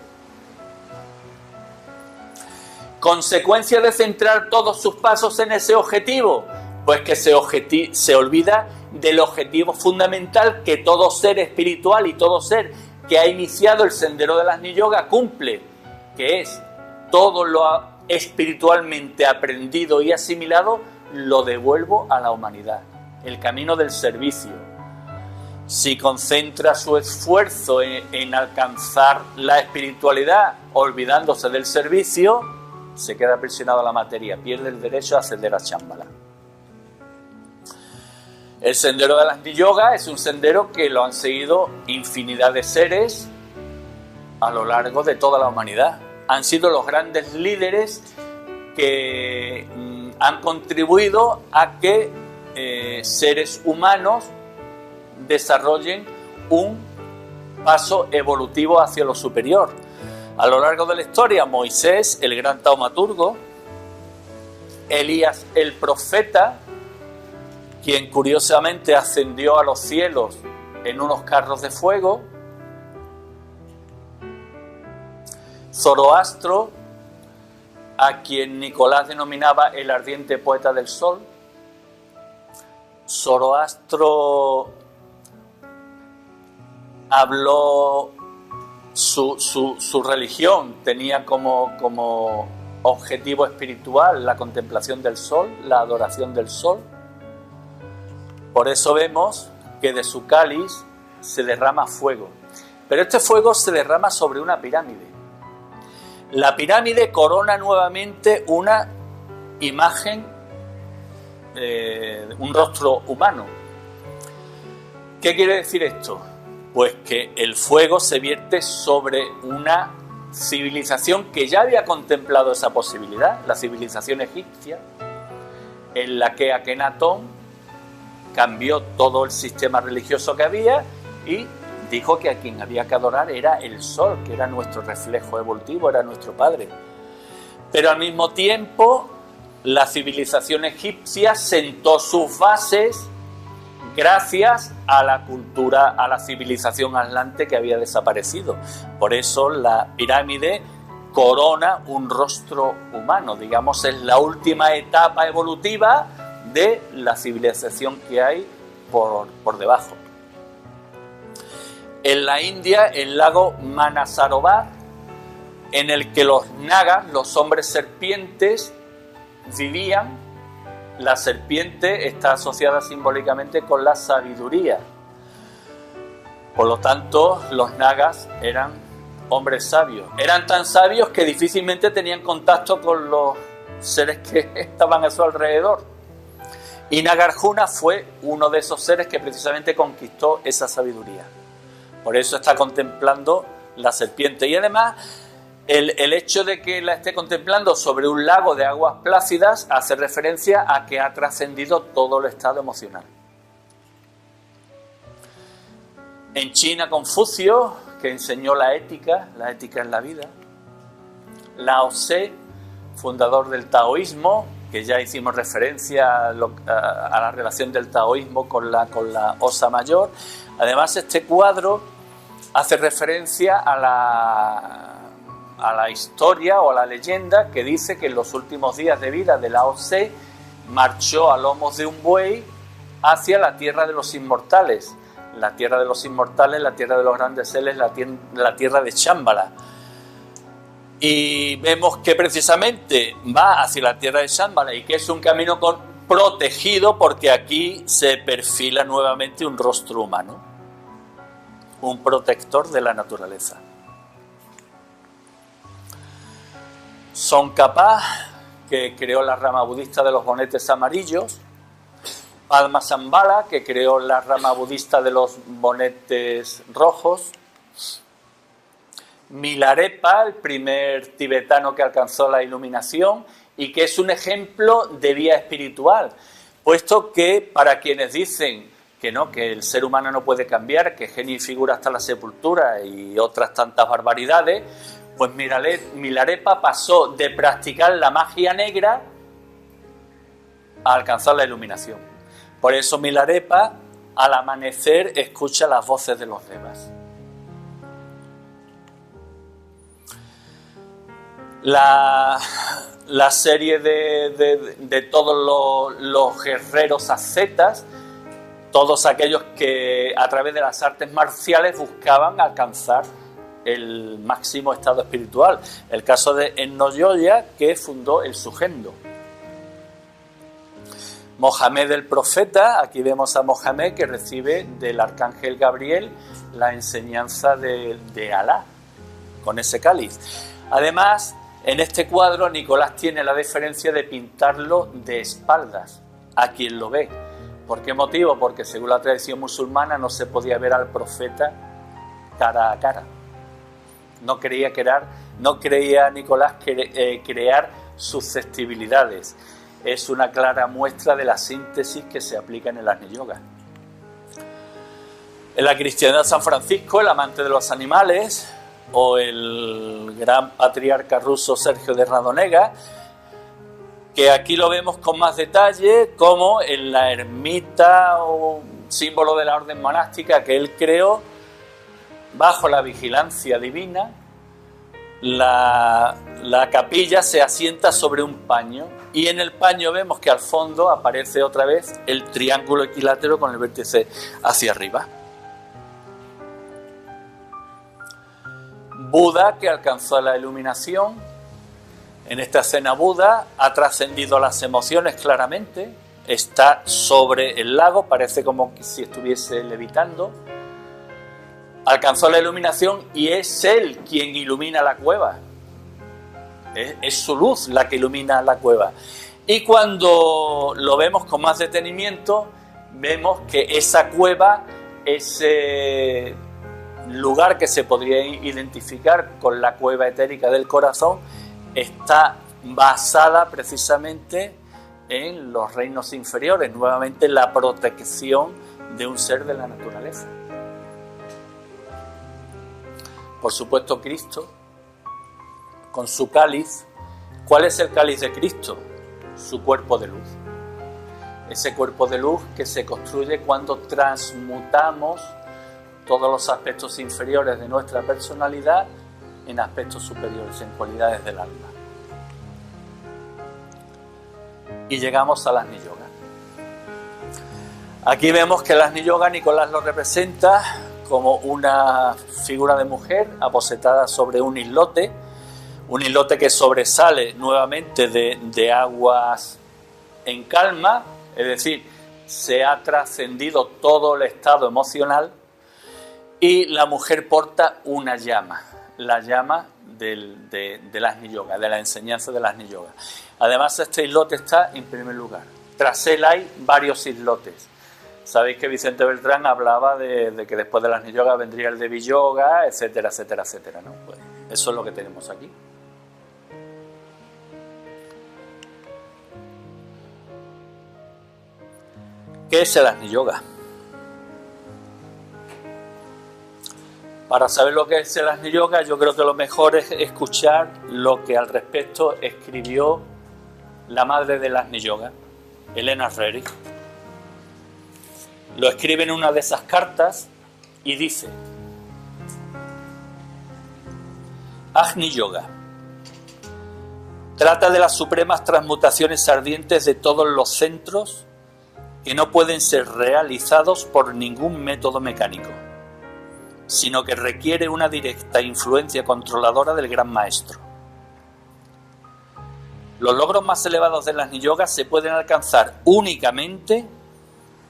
¿Consecuencia de centrar todos sus pasos en ese objetivo? Pues que se olvida del objetivo fundamental que todo ser espiritual y todo ser que ha iniciado el sendero del Agni Yoga cumple, que es todo lo espiritualmente aprendido y asimilado lo devuelvo a la humanidad, el camino del servicio. Si concentra su esfuerzo en alcanzar la espiritualidad olvidándose del servicio, se queda aprisionado a la materia, pierde el derecho a ascender a Shambhala. El sendero del Agni Yoga es un sendero que lo han seguido infinidad de seres a lo largo de toda la humanidad. Han sido los grandes líderes que han contribuido a que seres humanos desarrollen un paso evolutivo hacia lo superior. A lo largo de la historia, Moisés, el gran taumaturgo, Elías, el profeta, quien curiosamente ascendió a los cielos en unos carros de fuego, Zoroastro, a quien Nicolás denominaba el ardiente poeta del sol. Zoroastro habló, su religión tenía como objetivo espiritual la contemplación del sol, la adoración del sol. Por eso vemos que de su cáliz se derrama fuego. Pero este fuego se derrama sobre una pirámide. La pirámide corona nuevamente una imagen, un rostro humano. ¿Qué quiere decir esto? Pues que el fuego se vierte sobre una civilización que ya había contemplado esa posibilidad, la civilización egipcia, en la que Akenatón cambió todo el sistema religioso que había y dijo que a quien había que adorar era el sol, que era nuestro reflejo evolutivo, era nuestro padre. Pero al mismo tiempo, la civilización egipcia sentó sus bases gracias a la cultura, a la civilización atlante que había desaparecido. Por eso la pirámide corona un rostro humano, digamos, es la última etapa evolutiva de la civilización que hay por debajo. En la India, el lago Manasarovar, en el que los nagas, los hombres serpientes, vivían. La serpiente está asociada simbólicamente con la sabiduría. Por lo tanto, los nagas eran hombres sabios. Eran tan sabios que difícilmente tenían contacto con los seres que estaban a su alrededor. Y Nagarjuna fue uno de esos seres que precisamente conquistó esa sabiduría. Por eso está contemplando la serpiente. Y además, el hecho de que la esté contemplando sobre un lago de aguas plácidas hace referencia a que ha trascendido todo el estado emocional. En China, Confucio, que enseñó la ética en la vida. Lao Tse, fundador del taoísmo, que ya hicimos referencia a la relación del taoísmo con la Osa Mayor. Además, este cuadro hace referencia a la historia o a la leyenda que dice que en los últimos días de vida de Lao Tse marchó a lomos de un buey hacia la tierra de los inmortales. La tierra de los inmortales, la tierra de los grandes seres, la tierra de Shambhala. Y vemos que precisamente va hacia la tierra de Shambhala y que es un camino protegido porque aquí se perfila nuevamente un rostro humano, un protector de la naturaleza. Tsongkhapa, que creó la rama budista de los bonetes amarillos, Padmasambhava, que creó la rama budista de los bonetes rojos, Milarepa, el primer tibetano que alcanzó la iluminación y que es un ejemplo de vía espiritual, puesto que para quienes dicen que no, que el ser humano no puede cambiar, que genio y figura hasta la sepultura y otras tantas barbaridades, pues Milarepa pasó de practicar la magia negra a alcanzar la iluminación. Por eso Milarepa al amanecer escucha las voces de los devas. La serie de todos los guerreros ascetas, todos aquellos que a través de las artes marciales buscaban alcanzar el máximo estado espiritual. El caso de Enno Yoya, que fundó el Sugendo. Mohamed el profeta, aquí vemos a Mohamed que recibe del arcángel Gabriel la enseñanza de Alá con ese cáliz. Además, En este cuadro Nicolás tiene la deferencia de pintarlo de espaldas a quien lo ve. ¿Por qué motivo? Porque según la tradición musulmana no se podía ver al profeta cara a cara. No creía Nicolás crear susceptibilidades. Es una clara muestra de la síntesis que se aplica en el Agni Yoga. En la cristiandad, San Francisco, el amante de los animales, o el gran patriarca ruso Sergio de Radonega, que aquí lo vemos con más detalle, como en la ermita o símbolo de la orden monástica que él creó, bajo la vigilancia divina, la capilla se asienta sobre un paño y en el paño vemos que al fondo aparece otra vez el triángulo equilátero con el vértice hacia arriba. Buda, que alcanzó la iluminación. En esta escena Buda ha trascendido las emociones claramente, está sobre el lago, parece como si estuviese levitando. Alcanzó la iluminación y es él quien ilumina la cueva. Es su luz la que ilumina la cueva. Y cuando lo vemos con más detenimiento, vemos que esa cueva, ese lugar que se podría identificar con la cueva etérica del corazón, está basada precisamente en los reinos inferiores, nuevamente la protección de un ser de la naturaleza. Por supuesto, Cristo, con su cáliz. ¿Cuál es el cáliz de Cristo? Su cuerpo de luz. Ese cuerpo de luz que se construye cuando transmutamos todos los aspectos inferiores de nuestra personalidad en aspectos superiores, en cualidades del alma. Y llegamos al Agni Yoga. Aquí vemos que el Agni Yoga Nicolás lo representa como una figura de mujer aposentada sobre un islote que sobresale nuevamente de aguas en calma, es decir, se ha trascendido todo el estado emocional, y la mujer porta una llama, la llama del Agni Yoga, de la enseñanza del Agni Yoga. Además, este islote está en primer lugar. Tras él hay varios islotes. Sabéis que Vicente Beltrán hablaba de que después del Agni Yoga vendría el Devi Yoga, etcétera, etcétera, etcétera, ¿no? Pues eso es lo que tenemos aquí. ¿Qué es el Agni Yoga? Para saber lo que es el Agni Yoga, yo creo que lo mejor es escuchar lo que al respecto escribió la madre del Agni Yoga, Elena Reri. Lo escribe en una de esas cartas y dice: Agni Yoga trata de las supremas transmutaciones ardientes de todos los centros que no pueden ser realizados por ningún método mecánico, sino que requiere una directa influencia controladora del Gran Maestro. Los logros más elevados del Agni Yoga se pueden alcanzar únicamente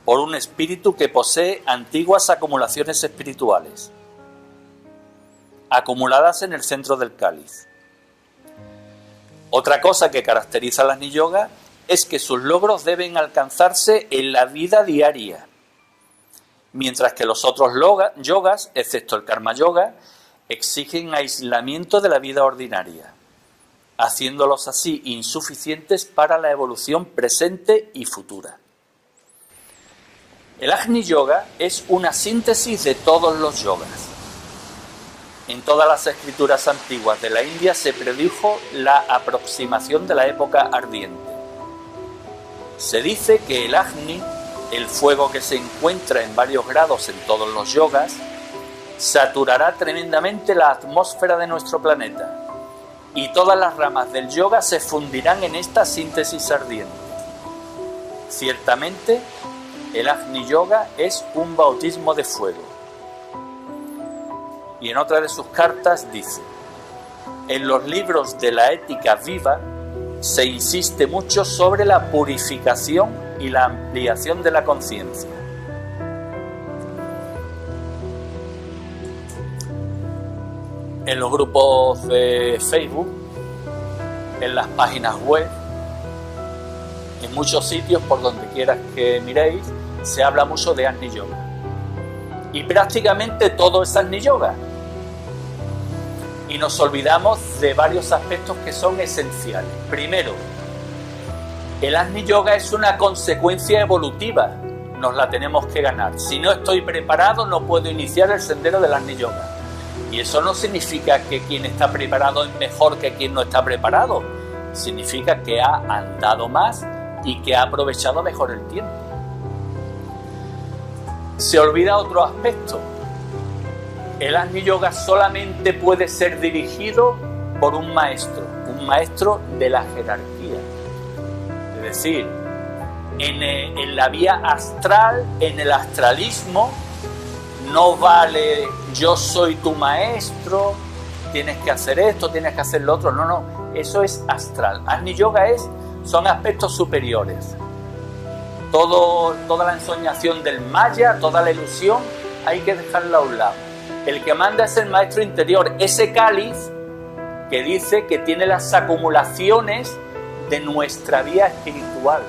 por un espíritu que posee antiguas acumulaciones espirituales, acumuladas en el centro del cáliz. Otra cosa que caracteriza al Agni Yoga es que sus logros deben alcanzarse en la vida diaria, mientras que los otros yogas, excepto el Karma Yoga, exigen aislamiento de la vida ordinaria, haciéndolos así insuficientes para la evolución presente y futura. El Agni Yoga es una síntesis de todos los yogas. En todas las escrituras antiguas de la India se predijo la aproximación de la época ardiente. Se dice que el Agni, el fuego que se encuentra en varios grados en todos los yogas, saturará tremendamente la atmósfera de nuestro planeta, y todas las ramas del yoga se fundirán en esta síntesis ardiente. Ciertamente, el Agni Yoga es un bautismo de fuego. Y en otra de sus cartas dice: en los libros de la ética viva se insiste mucho sobre la purificación y la ampliación de la conciencia. En los grupos de Facebook en las páginas web, en muchos sitios, por donde quieras que miréis, se habla mucho de Agni Yoga. Y prácticamente todo es Agni Yoga. Y nos olvidamos de varios aspectos que son esenciales. Primero, el Agni Yoga es una consecuencia evolutiva. Nos la tenemos que ganar. Si no estoy preparado, no puedo iniciar el sendero del Agni Yoga. Y eso no significa que quien está preparado es mejor que quien no está preparado. Significa que ha andado más y que ha aprovechado mejor el tiempo. Se olvida otro aspecto. El Agni Yoga solamente puede ser dirigido por un maestro de la jerarquía. Es decir, en la vía astral, en el astralismo, no vale yo soy tu maestro, tienes que hacer esto, tienes que hacer lo otro. No, eso es astral. Agni Yoga son aspectos superiores. Toda la ensoñación del maya, toda la ilusión, hay que dejarla a un lado. El que manda es el maestro interior, ese cáliz que dice que tiene las acumulaciones de nuestra vía espiritual,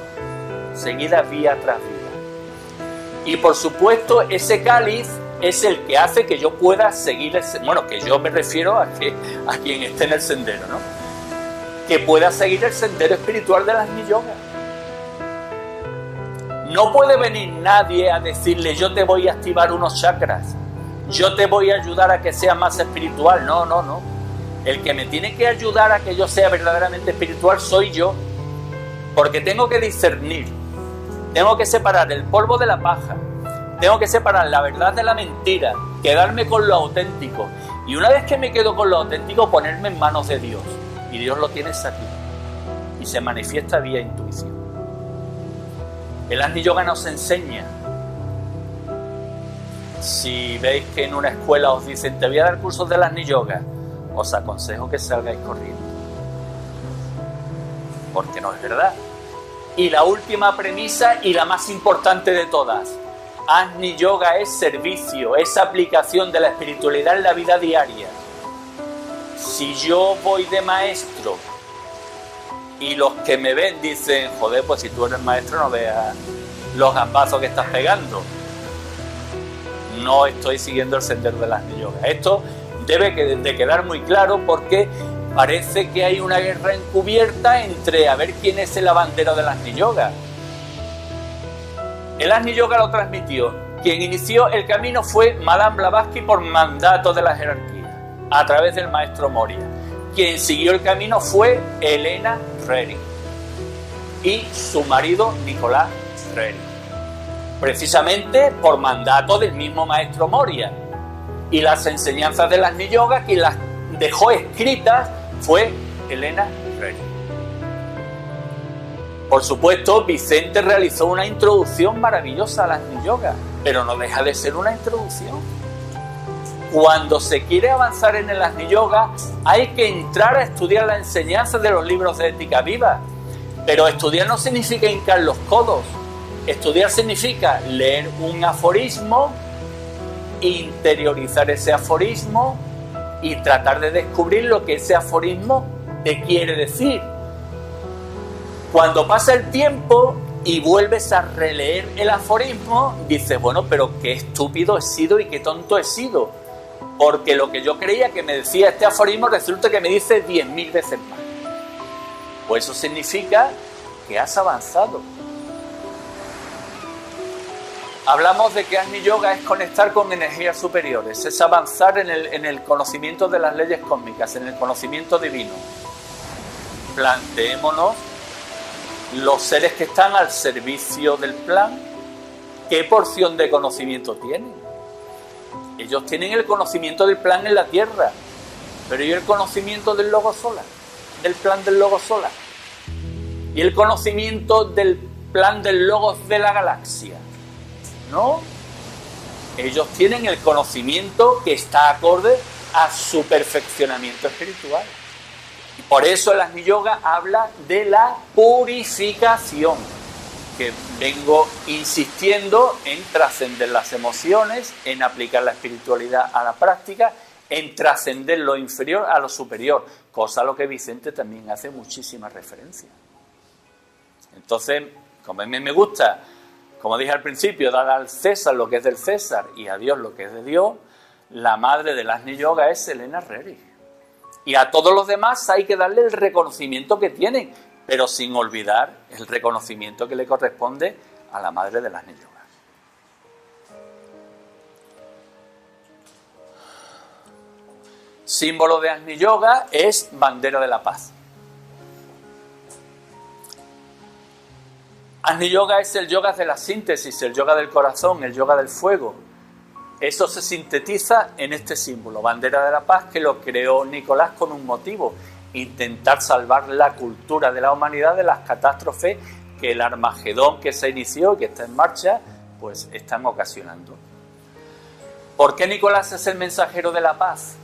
seguida vía tras vía. Y por supuesto, ese cáliz es el que hace que yo pueda seguir, que yo me refiero a quien esté en el sendero, ¿no? Que pueda seguir el sendero espiritual de las Agni Yoga. No puede venir nadie a decirle yo te voy a activar unos chakras, yo te voy a ayudar a que seas más espiritual. No. El que me tiene que ayudar a que yo sea verdaderamente espiritual soy yo, porque tengo que discernir, tengo que separar el polvo de la paja, tengo que separar la verdad de la mentira, quedarme con lo auténtico, y una vez que me quedo con lo auténtico, ponerme en manos de Dios, y Dios lo tienes aquí, y se manifiesta vía intuición. El Agni Yoga nos enseña. Si veis que en una escuela os dicen te voy a dar cursos del Agni Yoga, os aconsejo que salgáis corriendo, porque no es verdad. Y la última premisa y la más importante de todas: Agni Yoga es servicio, es aplicación de la espiritualidad en la vida diaria. Si yo voy de maestro y los que me ven dicen joder, pues si tú eres maestro no veas los gambazos que estás pegando, no estoy siguiendo el sendero del Agni Yoga. Esto debe de quedar muy claro, porque parece que hay una guerra encubierta entre a ver quién es el abanderado del Agni Yoga. El Agni Yoga lo transmitió. Quien inició el camino fue Madame Blavatsky por mandato de la jerarquía, a través del maestro Moria. Quien siguió el camino fue Elena Rering y su marido Nicolás Rering, precisamente por mandato del mismo maestro Moria. Y las enseñanzas del Agni Yoga, quien las dejó escritas, fue Elena Rering. Por supuesto, Vicente realizó una introducción maravillosa al Agni Yoga, pero no deja de ser una introducción. Cuando se quiere avanzar en el Agni Yoga, hay que entrar a estudiar la enseñanza de los libros de ética viva. Pero estudiar no significa hincar los codos. Estudiar significa leer un aforismo, interiorizar ese aforismo y tratar de descubrir lo que ese aforismo te quiere decir. Cuando pasa el tiempo y vuelves a releer el aforismo, dices, bueno, pero qué estúpido he sido y qué tonto he sido, porque lo que yo creía que me decía este aforismo resulta que me dice 10.000 veces más. Pues eso significa que has avanzado. Hablamos de que Agni Yoga es conectar con energías superiores, es avanzar en el conocimiento de las leyes cósmicas, en el conocimiento divino. Planteémonos los seres que están al servicio del plan, ¿qué porción de conocimiento tienen? Ellos tienen el conocimiento del plan en la Tierra, pero ¿y el conocimiento del Logos Solar? Del plan del Logos Solar. ¿Y el conocimiento del plan del Logos de la galaxia? ¿No? Ellos tienen el conocimiento que está acorde a su perfeccionamiento espiritual. Y por eso el Agni Yoga habla de la purificación, que vengo insistiendo en trascender las emociones, en aplicar la espiritualidad a la práctica en trascender lo inferior a lo superior, cosa a lo que Vicente también hace muchísima referencia. Entonces, como a mí me gusta, como dije al principio, dar al César lo que es del César y a Dios lo que es de Dios, la madre del Agni Yoga es Elena Rerich. Y a todos los demás hay que darle el reconocimiento que tienen, pero sin olvidar el reconocimiento que le corresponde a la madre del Agni Yoga. Símbolo de Agni Yoga es bandera de la paz. Agni Yoga es el yoga de la síntesis, el yoga del corazón, el yoga del fuego. Eso se sintetiza en este símbolo, bandera de la paz, que lo creó Nicolás con un motivo: intentar salvar la cultura de la humanidad de las catástrofes que el Armagedón que se inició y que está en marcha, pues están ocasionando. ¿Por qué Nicolás es el mensajero de la paz?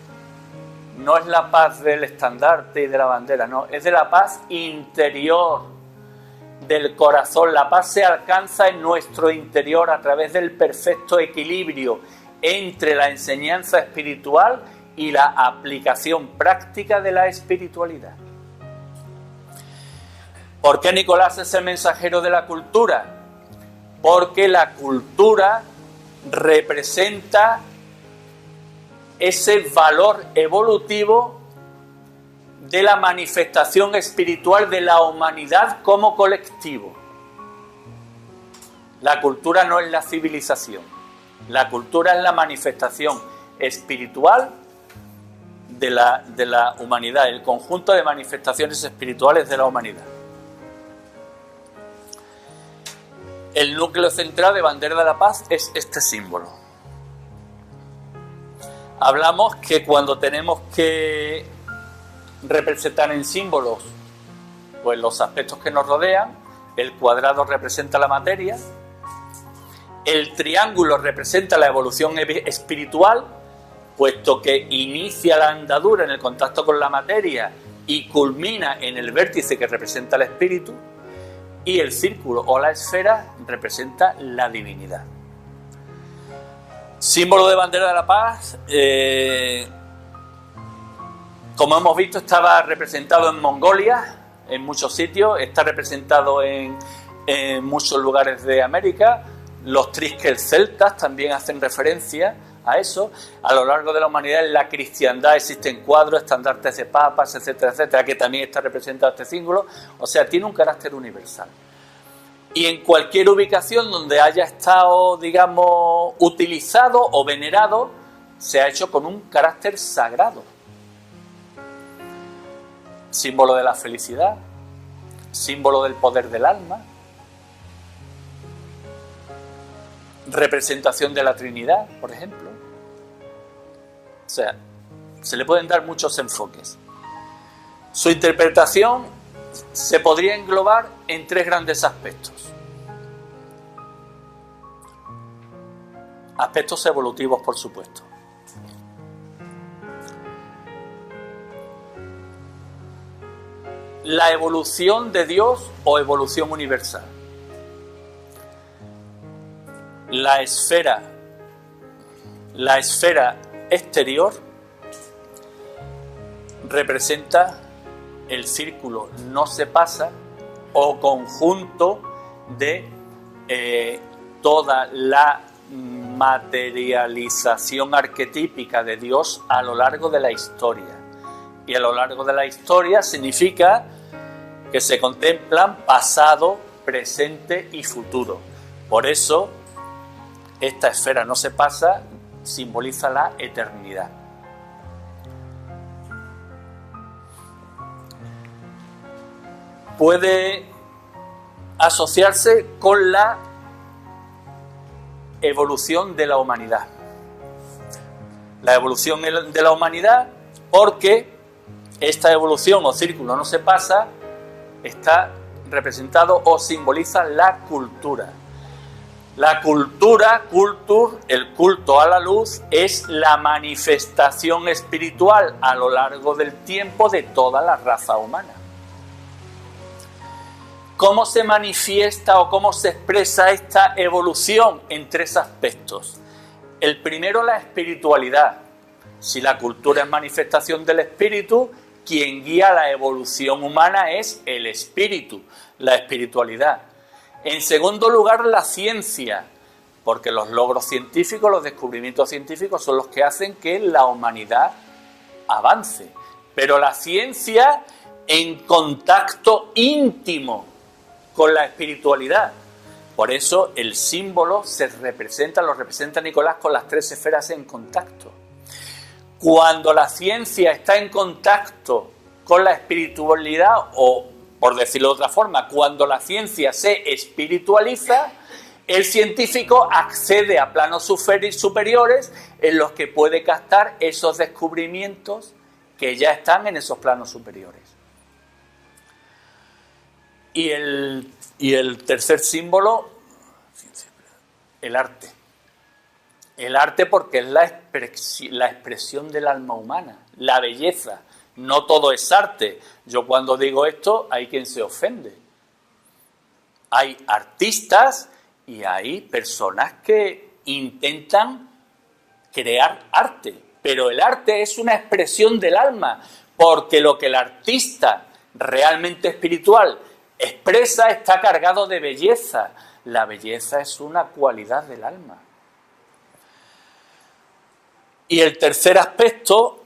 No es la paz del estandarte y de la bandera, no, es de la paz interior, del corazón. La paz se alcanza en nuestro interior a través del perfecto equilibrio entre la enseñanza espiritual y la aplicación práctica de la espiritualidad. ¿Por qué Nicolás es el mensajero de la cultura? Porque la cultura representa ese valor evolutivo de la manifestación espiritual de la humanidad como colectivo. La cultura no es la civilización, la cultura es la manifestación espiritual de la humanidad, el conjunto de manifestaciones espirituales de la humanidad. El núcleo central de Bandera de la Paz es este símbolo. Hablamos que cuando tenemos que representar en símbolos pues los aspectos que nos rodean, el cuadrado representa la materia, el triángulo representa la evolución espiritual, puesto que inicia la andadura en el contacto con la materia y culmina en el vértice que representa el espíritu, y el círculo o la esfera representa la divinidad. Símbolo de Bandera de la Paz, como hemos visto, estaba representado en Mongolia, en muchos sitios, está representado en muchos lugares de América. Los trisques celtas también hacen referencia a eso. A lo largo de la humanidad, en la cristiandad existen cuadros, estandartes de papas, etcétera, etcétera, que también está representado este símbolo. O sea, tiene un carácter universal. Y en cualquier ubicación donde haya estado, digamos, utilizado o venerado, se ha hecho con un carácter sagrado. Símbolo de la felicidad, símbolo del poder del alma, representación de la Trinidad, por ejemplo. O sea, se le pueden dar muchos enfoques. Su interpretación se podría englobar en tres grandes aspectos. Aspectos evolutivos, por supuesto. La evolución de Dios o evolución universal. La esfera exterior representa el círculo no se pasa o conjunto de toda la materialización arquetípica de Dios a lo largo de la historia. Y a lo largo de la historia significa que se contemplan pasado, presente y futuro. Por eso, esta esfera no se pasa simboliza la eternidad. Puede asociarse con la evolución de la humanidad. La evolución de la humanidad, porque esta evolución o círculo no se pasa, está representado o simboliza la cultura. La cultura, el culto a la luz, es la manifestación espiritual a lo largo del tiempo de toda la raza humana. ¿Cómo se manifiesta o cómo se expresa esta evolución? En tres aspectos. El primero, la espiritualidad. Si la cultura es manifestación del espíritu, quien guía la evolución humana es el espíritu, la espiritualidad. En segundo lugar, la ciencia, porque los logros científicos, los descubrimientos científicos son los que hacen que la humanidad avance. Pero la ciencia en contacto íntimo con la espiritualidad. Por eso el símbolo lo representa Nicolás con las 3 esferas en contacto. Cuando la ciencia está en contacto con la espiritualidad, o por decirlo de otra forma, cuando la ciencia se espiritualiza, el científico accede a planos superiores en los que puede captar esos descubrimientos que ya están en esos planos superiores. Y el tercer símbolo, el arte. El arte porque es la expresión del alma humana, la belleza. No todo es arte. Yo cuando digo esto hay quien se ofende. Hay artistas y hay personas que intentan crear arte. Pero el arte es una expresión del alma, porque lo que el artista realmente espiritual expresa está cargado de belleza. La belleza es una cualidad del alma. Y el tercer aspecto,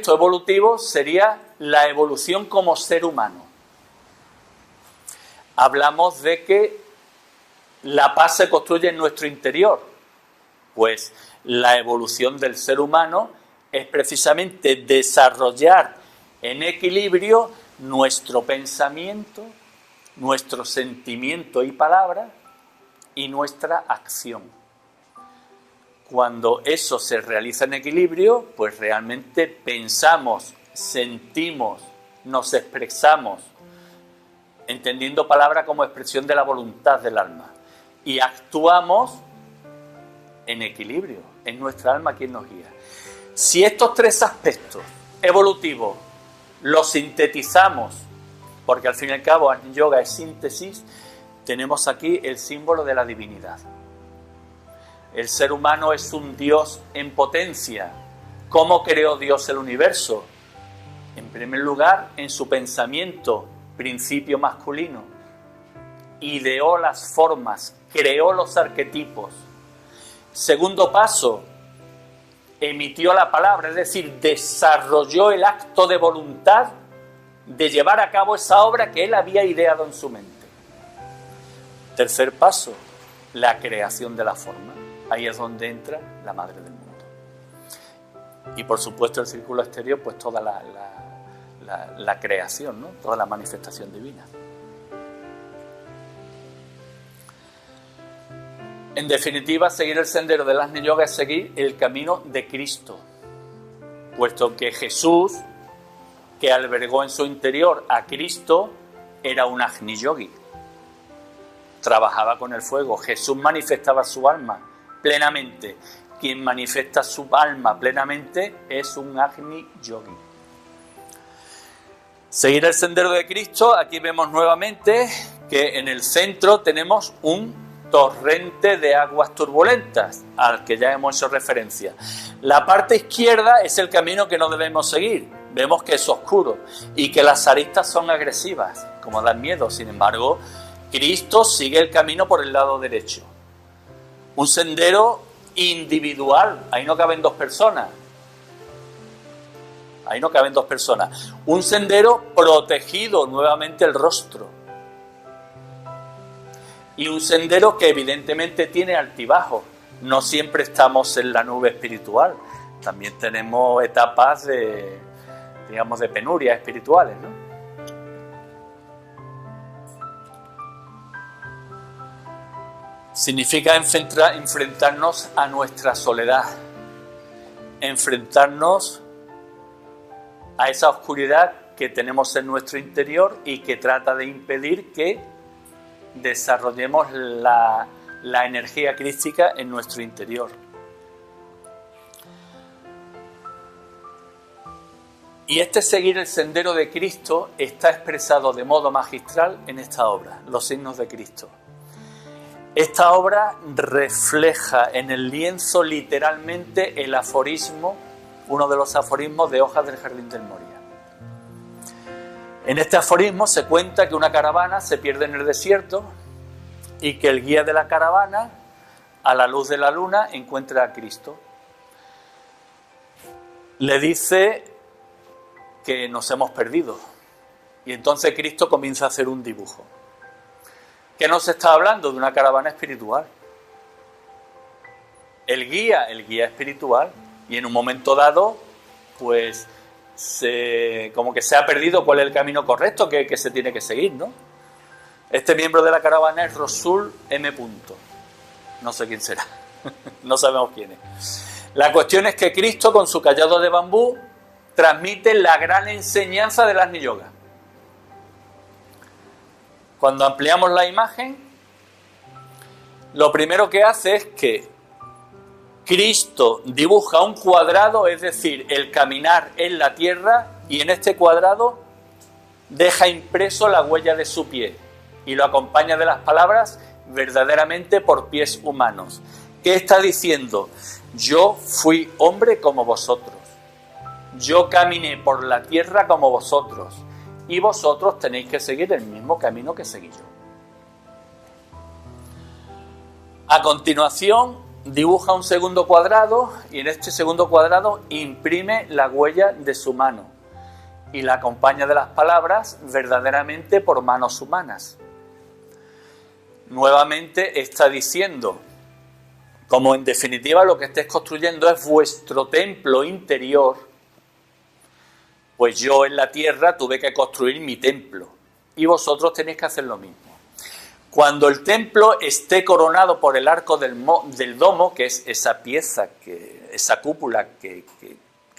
evolutivo sería la evolución como ser humano. Hablamos de que la paz se construye en nuestro interior. Pues la evolución del ser humano es precisamente desarrollar en equilibrio nuestro pensamiento, nuestro sentimiento y palabra y nuestra acción. Cuando eso se realiza en equilibrio, pues realmente pensamos, sentimos, nos expresamos, entendiendo palabra como expresión de la voluntad del alma, y actuamos en equilibrio, es nuestra alma quien nos guía. Si estos 3 aspectos evolutivos los sintetizamos, porque al fin y al cabo el yoga es síntesis, tenemos aquí el símbolo de la divinidad. El ser humano es un Dios en potencia. ¿Cómo creó Dios el universo? En primer lugar, en su pensamiento, principio masculino. Ideó las formas, creó los arquetipos. Segundo paso, emitió la palabra, es decir, desarrolló el acto de voluntad de llevar a cabo esa obra que él había ideado en su mente. Tercer paso, la creación de la forma. Ahí es donde entra la madre del mundo. Y por supuesto el círculo exterior, pues toda la creación, ¿no? Toda la manifestación divina. En definitiva, seguir el sendero del Agni Yoga es seguir el camino de Cristo, puesto que Jesús, que albergó en su interior a Cristo, era un Agni Yogi. Trabajaba con el fuego. Jesús manifestaba su alma plenamente. Quien manifiesta su alma plenamente es un Agni Yogi. Seguir el sendero de Cristo. Aquí vemos nuevamente que en el centro tenemos un torrente de aguas turbulentas, al que ya hemos hecho referencia. La parte izquierda es el camino que no debemos seguir. Vemos que es oscuro y que las aristas son agresivas, como dan miedo. Sin embargo, Cristo sigue el camino por el lado derecho. Un sendero individual, ahí no caben 2 personas. Ahí no caben 2 personas. Un sendero protegido, nuevamente el rostro. Y un sendero que evidentemente tiene altibajos. No siempre estamos en la nube espiritual. También tenemos etapas de penurias espirituales, ¿no? Significa enfrentarnos a nuestra soledad, enfrentarnos a esa oscuridad que tenemos en nuestro interior y que trata de impedir que desarrollemos la energía crística en nuestro interior. Y seguir el sendero de Cristo está expresado de modo magistral en esta obra, Los signos de Cristo. Esta obra refleja en el lienzo literalmente el aforismo, uno de los aforismos de Hojas del Jardín del Moria. En este aforismo se cuenta que una caravana se pierde en el desierto y que el guía de la caravana, a la luz de la luna, encuentra a Cristo. Le dice que nos hemos perdido y entonces Cristo comienza a hacer un dibujo. ¿Qué nos está hablando? De una caravana espiritual. El guía espiritual, y en un momento dado, pues como que se ha perdido cuál es el camino correcto que se tiene que seguir, ¿no? Este miembro de la caravana es Rosul M. No sé quién será, no sabemos quién es. La cuestión es que Cristo, con su cayado de bambú, transmite la gran enseñanza del Agni Yoga. Cuando ampliamos la imagen, lo primero que hace es que Cristo dibuja un cuadrado, es decir, el caminar en la tierra, y en este cuadrado deja impreso la huella de su pie y lo acompaña de las palabras verdaderamente por pies humanos. ¿Qué está diciendo? Yo fui hombre como vosotros, yo caminé por la tierra como vosotros, y vosotros tenéis que seguir el mismo camino que seguí yo. A continuación, dibuja un segundo cuadrado y en este segundo cuadrado imprime la huella de su mano y la acompaña de las palabras verdaderamente por manos humanas. Nuevamente está diciendo, como en definitiva lo que estáis construyendo es vuestro templo interior, pues yo en la tierra tuve que construir mi templo y vosotros tenéis que hacer lo mismo. Cuando el templo esté coronado por el arco del domo, que es esa pieza, esa cúpula que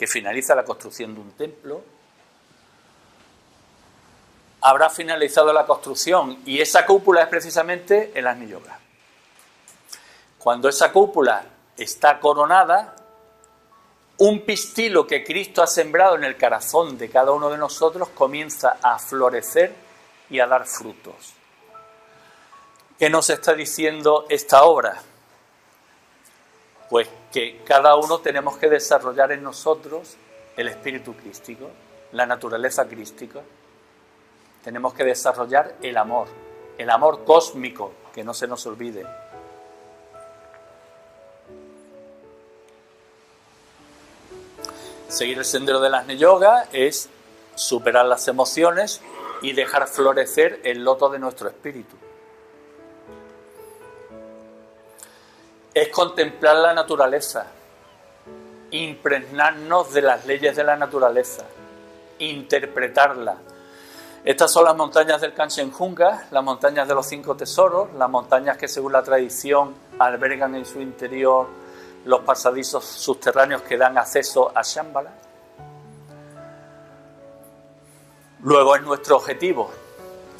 finaliza la construcción de un templo, habrá finalizado la construcción, y esa cúpula es precisamente el Agni Yoga. Cuando esa cúpula está coronada, un pistilo que Cristo ha sembrado en el corazón de cada uno de nosotros comienza a florecer y a dar frutos. ¿Qué nos está diciendo esta obra? Pues que cada uno tenemos que desarrollar en nosotros el espíritu crístico, la naturaleza crística. Tenemos que desarrollar el amor cósmico, que no se nos olvide. Seguir el sendero del Agni Yoga es superar las emociones y dejar florecer el loto de nuestro espíritu. Es contemplar la naturaleza, impregnarnos de las leyes de la naturaleza, interpretarla. Estas son las montañas del Kanchenjunga, las montañas de los 5 tesoros, las montañas que según la tradición albergan en su interior los pasadizos subterráneos que dan acceso a Shambhala. Luego es nuestro objetivo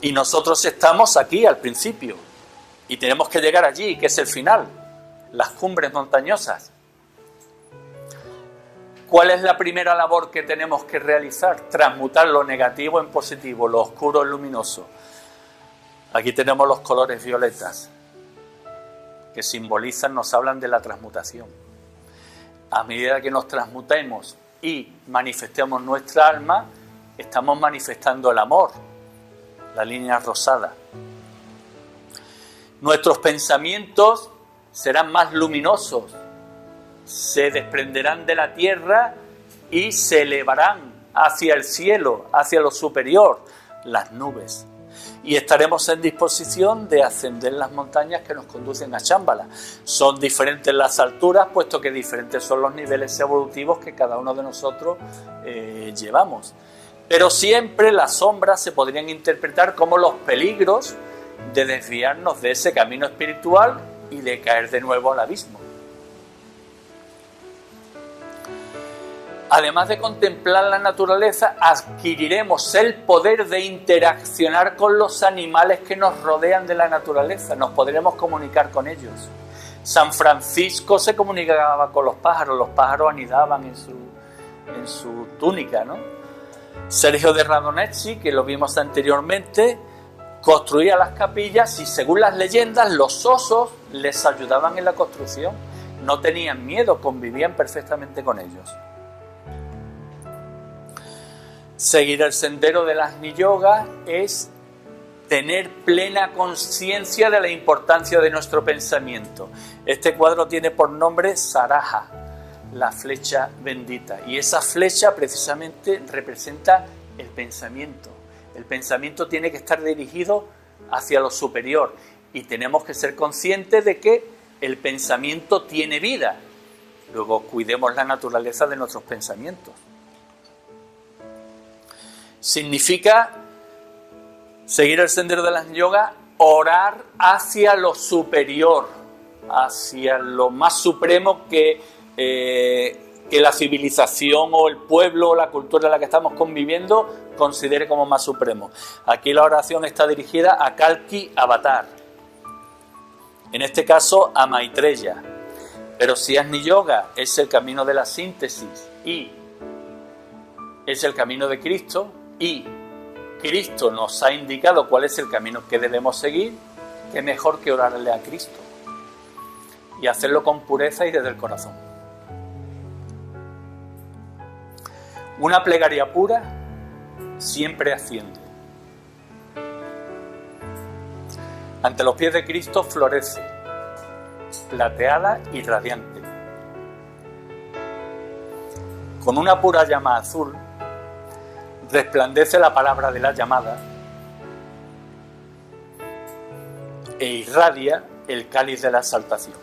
y nosotros estamos aquí al principio y tenemos que llegar allí, que es el final. Las cumbres montañosas. ¿Cuál es la primera labor que tenemos que realizar? Transmutar lo negativo en positivo, lo oscuro en luminoso. Aquí tenemos los colores violetas, que simbolizan, nos hablan de la transmutación. A medida que nos transmutemos y manifestemos nuestra alma, estamos manifestando el amor, la línea rosada. Nuestros pensamientos serán más luminosos, se desprenderán de la tierra y se elevarán hacia el cielo, hacia lo superior, las nubes. Y estaremos en disposición de ascender las montañas que nos conducen a Shambhala. Son diferentes las alturas, puesto que diferentes son los niveles evolutivos que cada uno de nosotros llevamos. Pero siempre las sombras se podrían interpretar como los peligros de desviarnos de ese camino espiritual y de caer de nuevo al abismo. Además de contemplar la naturaleza, adquiriremos el poder de interaccionar con los animales que nos rodean de la naturaleza. Nos podremos comunicar con ellos. San Francisco se comunicaba con los pájaros anidaban en su túnica, ¿no? Sergio de Radonezzi, que lo vimos anteriormente, construía las capillas y, según las leyendas, los osos les ayudaban en la construcción. No tenían miedo, convivían perfectamente con ellos. Seguir el sendero del Agni Yoga es tener plena conciencia de la importancia de nuestro pensamiento. Este cuadro tiene por nombre Saraha, la flecha bendita, y esa flecha precisamente representa el pensamiento. El pensamiento tiene que estar dirigido hacia lo superior y tenemos que ser conscientes de que el pensamiento tiene vida. Luego cuidemos la naturaleza de nuestros pensamientos. Significa seguir el sendero de las yoga, orar hacia lo superior, hacia lo más supremo que la civilización o el pueblo o la cultura en la que estamos conviviendo considere como más supremo. Aquí la oración está dirigida a Kalki Avatar, en este caso a Maitreya. Pero si Agni Yoga es el camino de la síntesis y es el camino de Cristo, y Cristo nos ha indicado cuál es el camino que debemos seguir, qué mejor que orarle a Cristo y hacerlo con pureza y desde el corazón. Una plegaria pura siempre asciende. Ante los pies de Cristo florece, plateada y radiante. Con una pura llama azul resplandece la palabra de la llamada e irradia el cáliz de la exaltación.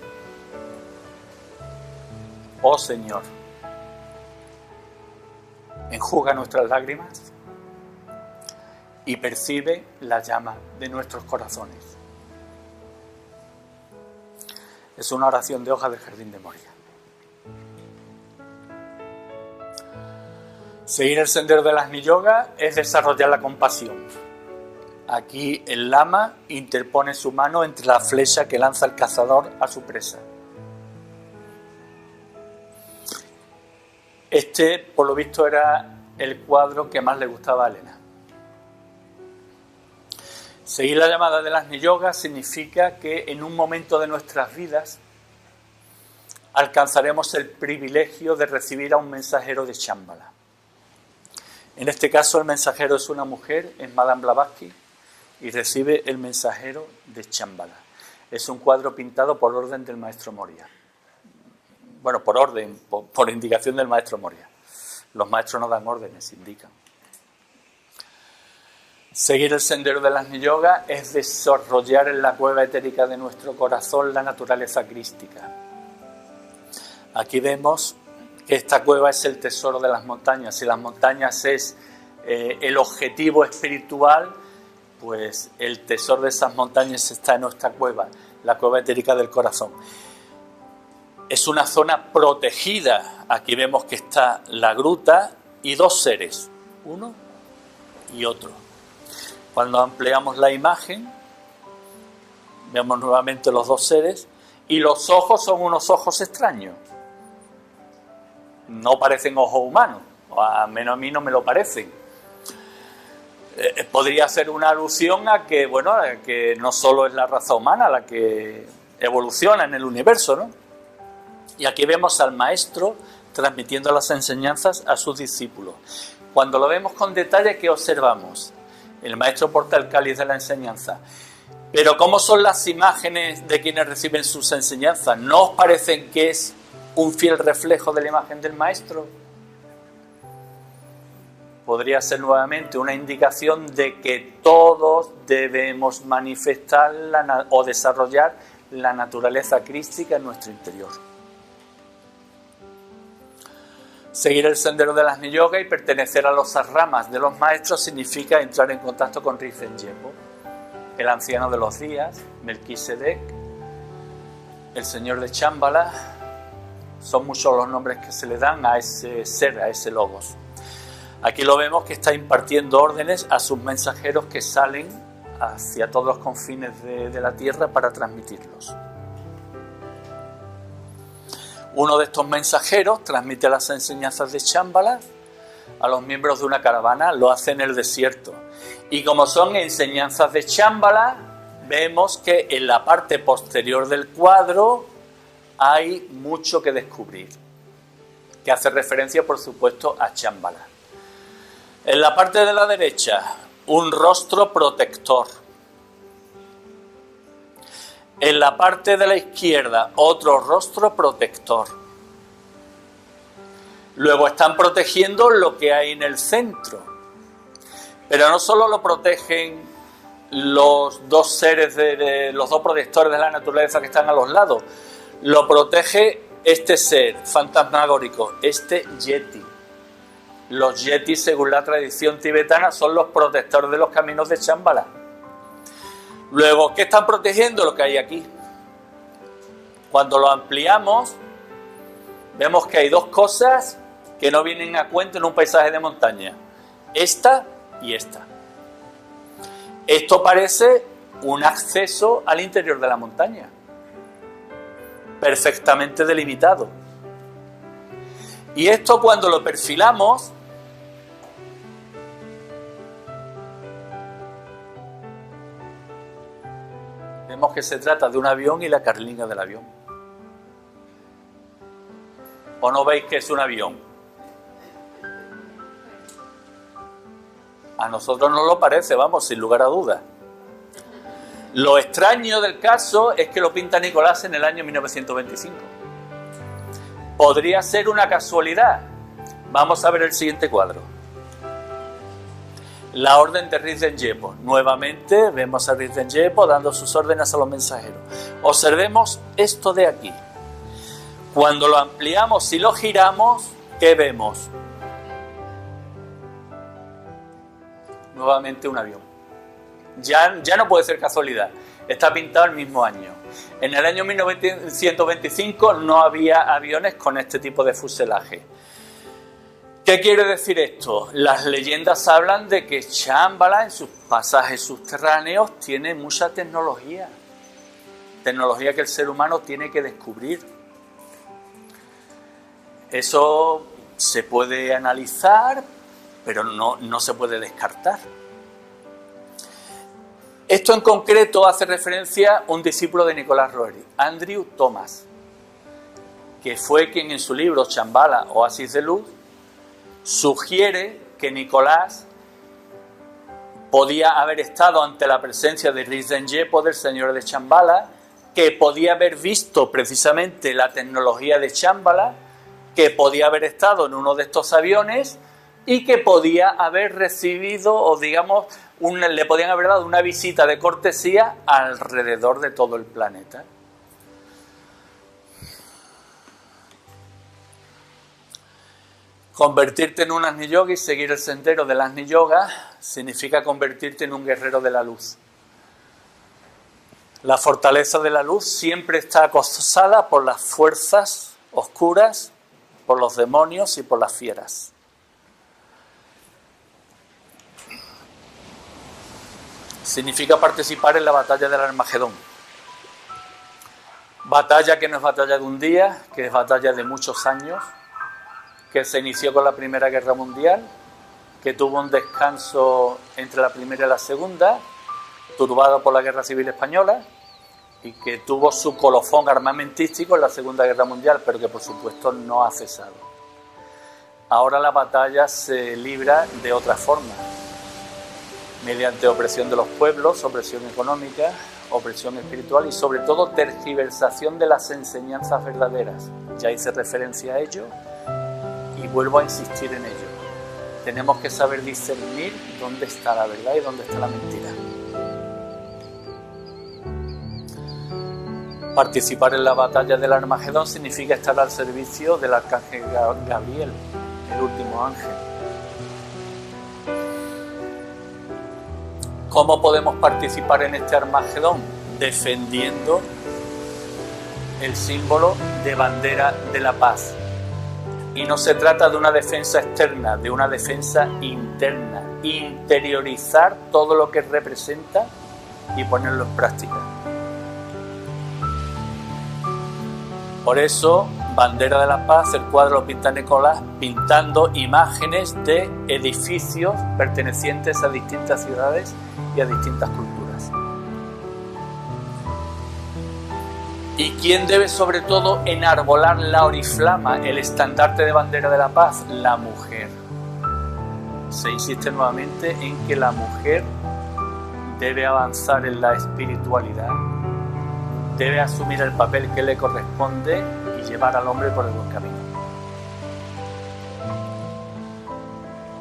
Oh Señor, enjuga nuestras lágrimas y percibe la llama de nuestros corazones. Es una oración de hoja del Jardín de Moria. Seguir el sendero del Agni Yoga es desarrollar la compasión. Aquí el lama interpone su mano entre la flecha que lanza el cazador a su presa. Este, por lo visto, era el cuadro que más le gustaba a Elena. Seguir la llamada del Agni Yoga significa que en un momento de nuestras vidas alcanzaremos el privilegio de recibir a un mensajero de Shambhala. En este caso el mensajero es una mujer, es Madame Blavatsky, y recibe el mensajero de Shambhala. Es un cuadro pintado por orden del maestro Moria. Bueno, por orden, por indicación del maestro Moria. Los maestros no dan órdenes, indican. Seguir el sendero del Agni Yoga es desarrollar en la cueva etérica de nuestro corazón la naturaleza crística. Aquí vemos que esta cueva es el tesoro de las montañas. Si las montañas es el objetivo espiritual, pues el tesoro de esas montañas está en nuestra cueva, la cueva etérica del corazón. Es una zona protegida. Aquí vemos que está la gruta y dos seres, uno y otro. Cuando ampliamos la imagen, vemos nuevamente los dos seres y los ojos son unos ojos extraños. No parecen ojos humanos, o al menos a mí no me lo parecen. Podría ser una alusión a que, bueno, a que no solo es la raza humana la que evoluciona en el universo, ¿no? Y aquí vemos al maestro transmitiendo las enseñanzas a sus discípulos. Cuando lo vemos con detalle, ¿qué observamos? El maestro porta el cáliz de la enseñanza. Pero ¿cómo son las imágenes de quienes reciben sus enseñanzas? ¿No os parecen que es un fiel reflejo de la imagen del maestro? Podría ser nuevamente una indicación de que todos debemos manifestar o desarrollar la naturaleza crística en nuestro interior. Seguir el sendero del Agni Yoga y pertenecer a las ramas de los maestros significa entrar en contacto con Rinzai Gyalpo, el anciano de los días, Melquisedec, el señor de Shambhala. Son muchos los nombres que se le dan a ese ser, a ese logos. Aquí lo vemos que está impartiendo órdenes a sus mensajeros que salen hacia todos los confines de la tierra para transmitirlos. Uno de estos mensajeros transmite las enseñanzas de Shambhala a los miembros de una caravana, lo hace en el desierto Y como son enseñanzas de Shambhala, vemos que en la parte posterior del cuadro hay mucho que descubrir, que hace referencia, por supuesto, a Shambhala. En la parte de la derecha, un rostro protector. En la parte de la izquierda, otro rostro protector. Luego están protegiendo lo que hay en el centro. Pero no solo lo protegen los dos seres, los dos protectores de la naturaleza que están a los lados. Lo protege este ser fantasmagórico, este yeti. Los yetis, según la tradición tibetana, son los protectores de los caminos de Shambhala. Luego, ¿qué están protegiendo? Lo que hay aquí. Cuando lo ampliamos, vemos que hay dos cosas que no vienen a cuento en un paisaje de montaña. Esta y esta. Esto parece un acceso al interior de la montaña, perfectamente delimitado. Y esto, cuando lo perfilamos, vemos que se trata de un avión y la carlina del avión. ¿O no veis que es un avión? A nosotros nos lo parece, vamos, sin lugar a dudas. Lo extraño del caso es que lo pinta Nicolás en el año 1925. Podría ser una casualidad. Vamos a ver el siguiente cuadro. La orden de Rizden Yepo. Nuevamente vemos a Rizden Yepo dando sus órdenes a los mensajeros. Observemos esto de aquí. Cuando lo ampliamos y lo giramos, ¿qué vemos? Nuevamente un avión. Ya no puede ser casualidad. Está pintado el mismo año. En el año 1925 no había aviones con este tipo de fuselaje. ¿Qué quiere decir esto? Las leyendas hablan de que Shambhala, en sus pasajes subterráneos, tiene mucha tecnología. Tecnología que el ser humano tiene que descubrir. Eso se puede analizar, pero no se puede descartar. Esto en concreto hace referencia a un discípulo de Nicolás Roerich, Andrew Thomas, que fue quien en su libro Shambhala, Oasis de Luz, sugiere que Nicolás podía haber estado ante la presencia de Rizden Yepo, del señor de Shambhala, que podía haber visto precisamente la tecnología de Shambhala, que podía haber estado en uno de estos aviones y que podía haber recibido, o digamos, le podían haber dado una visita de cortesía alrededor de todo el planeta. Convertirte en un Agni Yogi y seguir el sendero del Agni Yoga significa convertirte en un guerrero de la luz. La fortaleza de la luz siempre está acosada por las fuerzas oscuras, por los demonios y por las fieras. Significa participar en la batalla del Armagedón. Batalla que no es batalla de un día, que es batalla de muchos años, que se inició con la Primera Guerra Mundial, que tuvo un descanso entre la Primera y la Segunda, turbado por la Guerra Civil Española, y que tuvo su colofón armamentístico en la Segunda Guerra Mundial, pero que por supuesto no ha cesado. Ahora la batalla se libra de otra forma, mediante opresión de los pueblos, opresión económica, opresión espiritual y sobre todo tergiversación de las enseñanzas verdaderas. Ya hice referencia a ello y vuelvo a insistir en ello. Tenemos que saber discernir dónde está la verdad y dónde está la mentira. Participar en la batalla del Armagedón significa estar al servicio del arcángel Gabriel, el último ángel. ¿Cómo podemos participar en este Armagedón? Defendiendo el símbolo de bandera de la paz. Y no se trata de una defensa externa, de una defensa interna. Interiorizar todo lo que representa y ponerlo en práctica. Por eso bandera de la paz, el cuadro lo pinta Nicolás, pintando imágenes de edificios pertenecientes a distintas ciudades y a distintas culturas. ¿Y quién debe sobre todo enarbolar la oriflama, el estandarte de bandera de la paz? La mujer. Se insiste nuevamente en que la mujer debe avanzar en la espiritualidad, debe asumir el papel que le corresponde y llevar al hombre por el buen camino.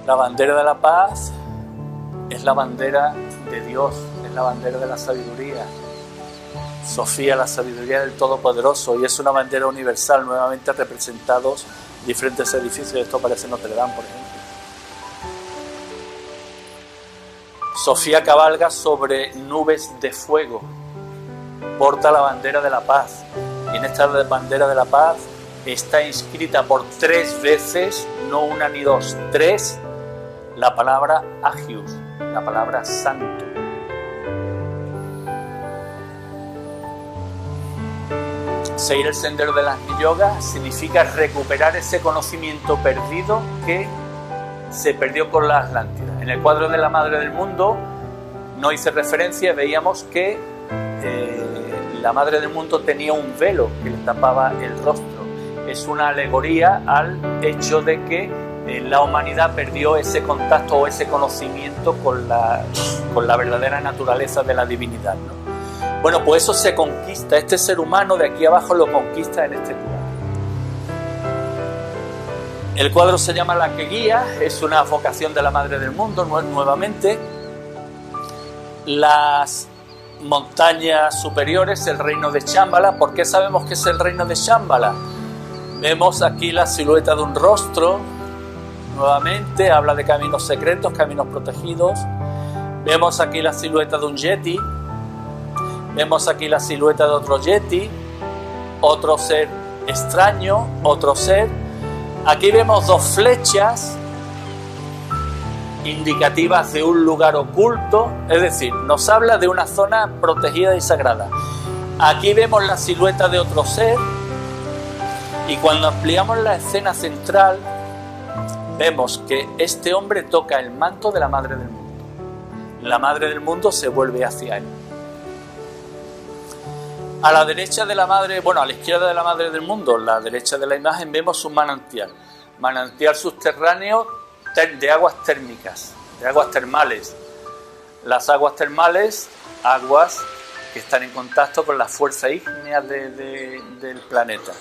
La bandera de la paz es la bandera de Dios, es la bandera de la sabiduría. Sofía, la sabiduría del Todopoderoso, y es una bandera universal, nuevamente representados diferentes edificios. Esto parece Notre Dame, por ejemplo. Sofía cabalga sobre nubes de fuego, porta la bandera de la paz, y en esta bandera de la paz está inscrita por 3 veces, no una ni dos, 3, la palabra Agios, la palabra santo. Seguir el sendero de las yogas significa recuperar ese conocimiento perdido que se perdió con la Atlántida. En el cuadro de la Madre del Mundo no hice referencia, veíamos que la Madre del Mundo tenía un velo que le tapaba el rostro. Es una alegoría al hecho de que la humanidad perdió ese contacto o ese conocimiento con la verdadera naturaleza de la divinidad, ¿no? Bueno, pues eso se conquista, este ser humano de aquí abajo lo conquista en este cuadro. El cuadro se llama La que guía, es una vocación de la Madre del Mundo, nuevamente. Las montañas superiores, el reino de Shambhala. ¿Por qué sabemos que es el reino de Shambhala? Vemos aquí la silueta de un rostro, nuevamente, habla de caminos secretos, caminos protegidos. Vemos aquí la silueta de un yeti. Vemos aquí la silueta de otro yeti, otro ser extraño, otro ser. Aquí vemos 2 flechas indicativas de un lugar oculto, es decir, nos habla de una zona protegida y sagrada. Aquí vemos la silueta de otro ser, y cuando ampliamos la escena central, vemos que este hombre toca el manto de la Madre del Mundo. La Madre del Mundo se vuelve hacia él. A la derecha de la Madre, a la izquierda de la Madre del Mundo, la derecha de la imagen, vemos un manantial subterráneo de aguas térmicas, de aguas termales. Las aguas termales, aguas que están en contacto con la fuerza ígnea del planeta.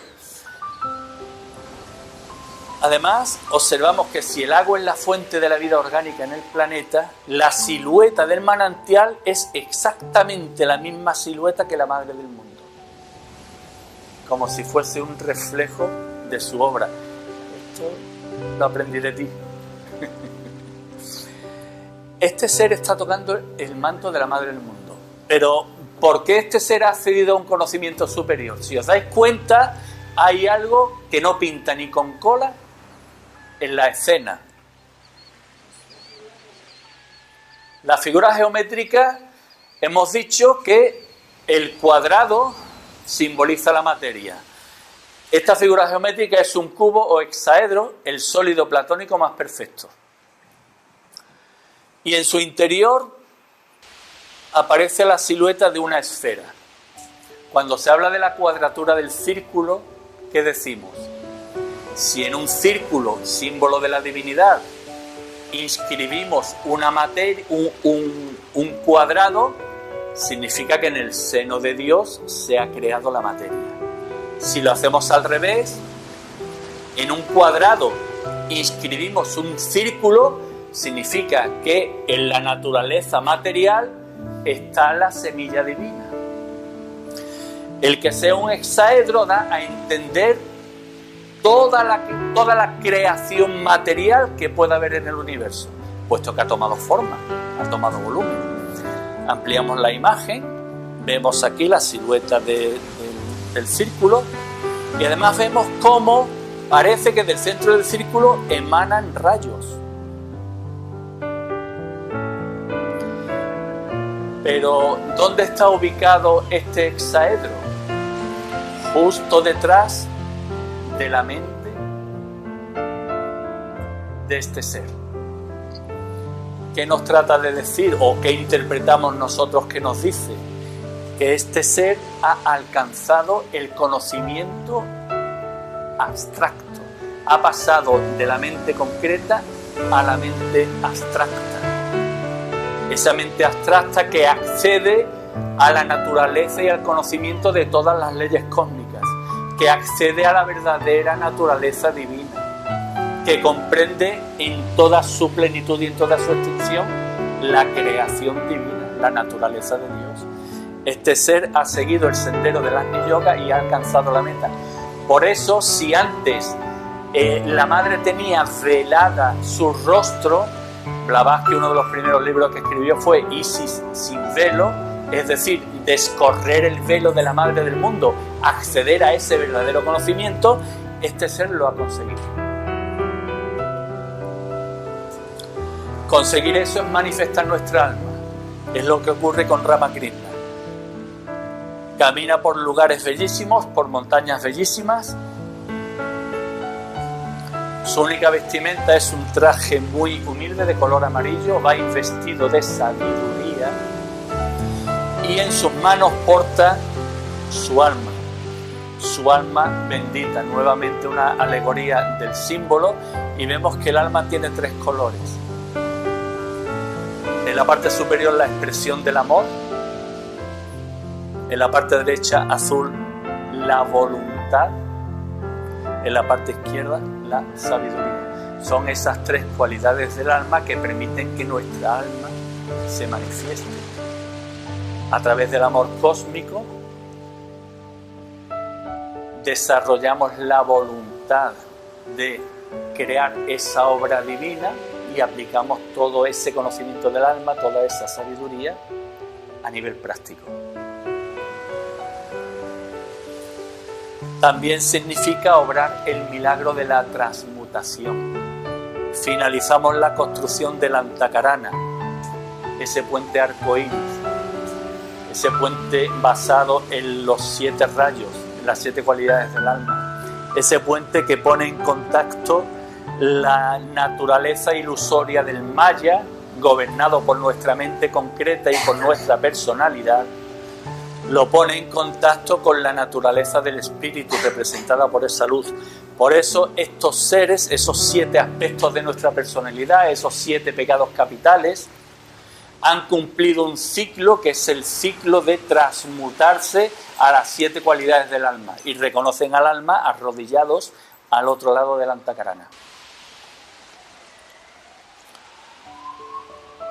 Además, observamos que si el agua es la fuente de la vida orgánica en el planeta, la silueta del manantial es exactamente la misma silueta que la Madre del Mundo, como si fuese un reflejo de su obra. Esto lo aprendí de ti. Este ser está tocando el manto de la Madre del Mundo. Pero, ¿por qué este ser ha accedido a un conocimiento superior? Si os dais cuenta, hay algo que no pinta ni con cola en la escena. La figura geométrica, hemos dicho que el cuadrado simboliza la materia. Esta figura geométrica es un cubo o hexaedro, el sólido platónico más perfecto. Y en su interior aparece la silueta de una esfera. Cuando se habla de la cuadratura del círculo, ¿qué decimos? Si en un círculo, símbolo de la divinidad, inscribimos una materia, un cuadrado, significa que en el seno de Dios se ha creado la materia. Si lo hacemos al revés, en un cuadrado inscribimos un círculo, significa que en la naturaleza material está la semilla divina. El que sea un hexaedro da a entender toda la creación material que pueda haber en el universo, puesto que ha tomado forma, ha tomado volumen. Ampliamos la imagen, vemos aquí la silueta del círculo, y además vemos cómo parece que del centro del círculo emanan rayos. Pero ¿dónde está ubicado este hexaedro? Justo detrás de la mente de este ser. ¿Qué nos trata de decir o qué interpretamos nosotros que nos dice? Que este ser ha alcanzado el conocimiento abstracto, ha pasado de la mente concreta a la mente abstracta. Esa mente abstracta que accede a la naturaleza y al conocimiento de todas las leyes cósmicas, que accede a la verdadera naturaleza divina, que comprende en toda su plenitud y en toda su extensión la creación divina, la naturaleza de Dios. Este ser ha seguido el sendero del Agni Yoga y ha alcanzado la meta. Por eso, si antes la madre tenía velada su rostro, Blavatsky, uno de los primeros libros que escribió fue Isis sin velo, es decir, descorrer el velo de la madre del mundo, acceder a ese verdadero conocimiento, este ser lo ha conseguido. Conseguir eso es manifestar nuestra alma. Es lo que ocurre con Ramakrishna. Camina por lugares bellísimos, por montañas bellísimas. Su única vestimenta es un traje muy humilde de color amarillo, va investido de sabiduría y en sus manos porta su alma bendita. Nuevamente una alegoría del símbolo, y vemos que el alma tiene 3 colores. En la parte superior la expresión del amor, en la parte derecha azul la voluntad, en la parte izquierda la sabiduría. Son esas 3 cualidades del alma que permiten que nuestra alma se manifieste. A través del amor cósmico desarrollamos la voluntad de crear esa obra divina y aplicamos todo ese conocimiento del alma, toda esa sabiduría a nivel práctico. También significa obrar el milagro de la transmutación. Finalizamos la construcción del Antakarana, ese puente arcoíris, ese puente basado en los 7 rayos, en las 7 cualidades del alma, ese puente que pone en contacto la naturaleza ilusoria del Maya, gobernado por nuestra mente concreta y por nuestra personalidad, lo pone en contacto con la naturaleza del espíritu representada por esa luz. Por eso estos seres, esos 7 aspectos de nuestra personalidad, esos 7 pecados capitales, han cumplido un ciclo que es el ciclo de transmutarse a las 7 cualidades del alma y reconocen al alma arrodillados al otro lado del Antakarana.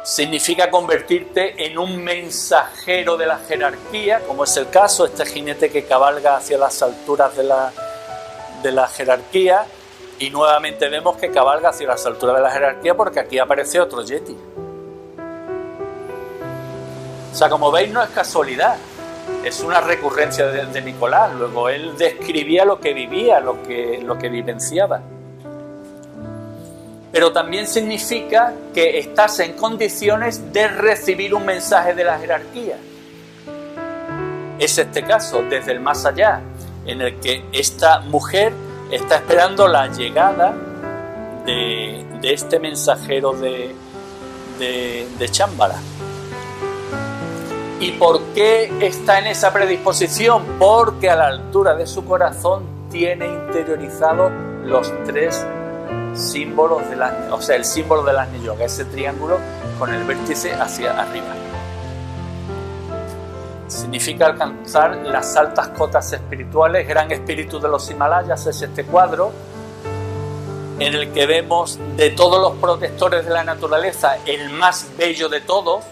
Significa convertirte en un mensajero de la jerarquía, como es el caso, este jinete que cabalga hacia las alturas de la jerarquía, y nuevamente vemos que cabalga hacia las alturas de la jerarquía porque aquí aparece otro yeti. O sea, como veis, no es casualidad, es una recurrencia de Nicolás. Luego él describía lo que vivía, lo que vivenciaba. Pero también significa que estás en condiciones de recibir un mensaje de la jerarquía. Es este caso, desde el más allá, en el que esta mujer está esperando la llegada de este mensajero de Shambhala. ¿Y por qué está en esa predisposición? Porque a la altura de su corazón tiene interiorizado los 3 símbolos del Agni, o sea, el símbolo del Agni Yoga, ese triángulo con el vértice hacia arriba. Significa alcanzar las altas cotas espirituales. Gran espíritu de los Himalayas es este cuadro en el que vemos de todos los protectores de la naturaleza el más bello de todos,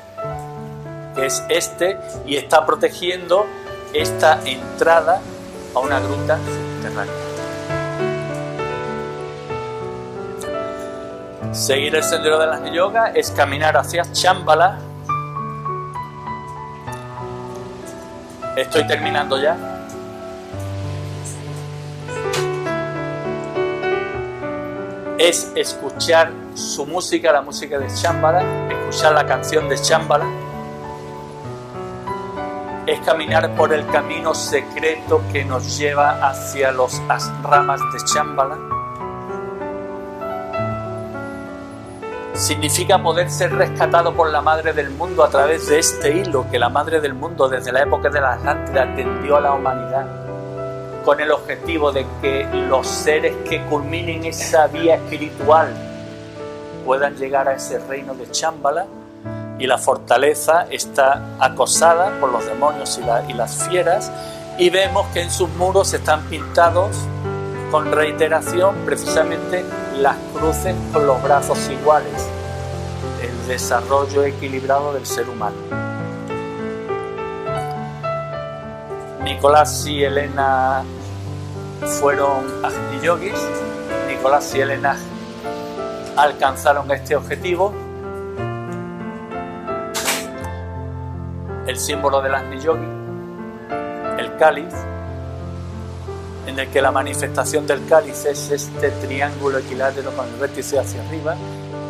que es este, y está protegiendo esta entrada a una gruta subterránea. Seguir el sendero del Agni Yoga es caminar hacia Shambhala. Estoy terminando ya. Es escuchar su música, la música de Shambhala, escuchar la canción de Shambhala. es caminar por el camino secreto que nos lleva hacia las ramas de Shambhala. Significa poder ser rescatado por la Madre del Mundo a través de este hilo que la Madre del Mundo desde la época de la Atlántida tendió a la humanidad, con el objetivo de que los seres que culminen esa vía espiritual puedan llegar a ese reino de Shambhala. Y la fortaleza está acosada por los demonios y las fieras, y vemos que en sus muros están pintados con reiteración precisamente las cruces con los brazos iguales, el desarrollo equilibrado del ser humano. Nicolás y Elena fueron Agni Yogis. Nicolás y Elena alcanzaron este objetivo. El símbolo del Agni Yogi, el cáliz, en el que la manifestación del cáliz es este triángulo equilátero con el vértice hacia arriba,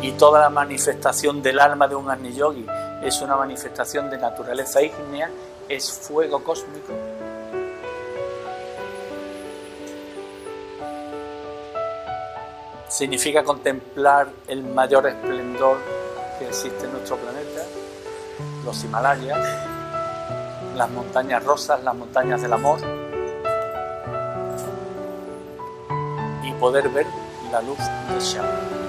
y toda la manifestación del alma de un Agni Yogi es una manifestación de naturaleza ígnea, es fuego cósmico. Significa contemplar el mayor esplendor que existe en nuestro planeta, los Himalayas, las montañas rosas, las montañas del amor, y poder ver la luz de Shambhala.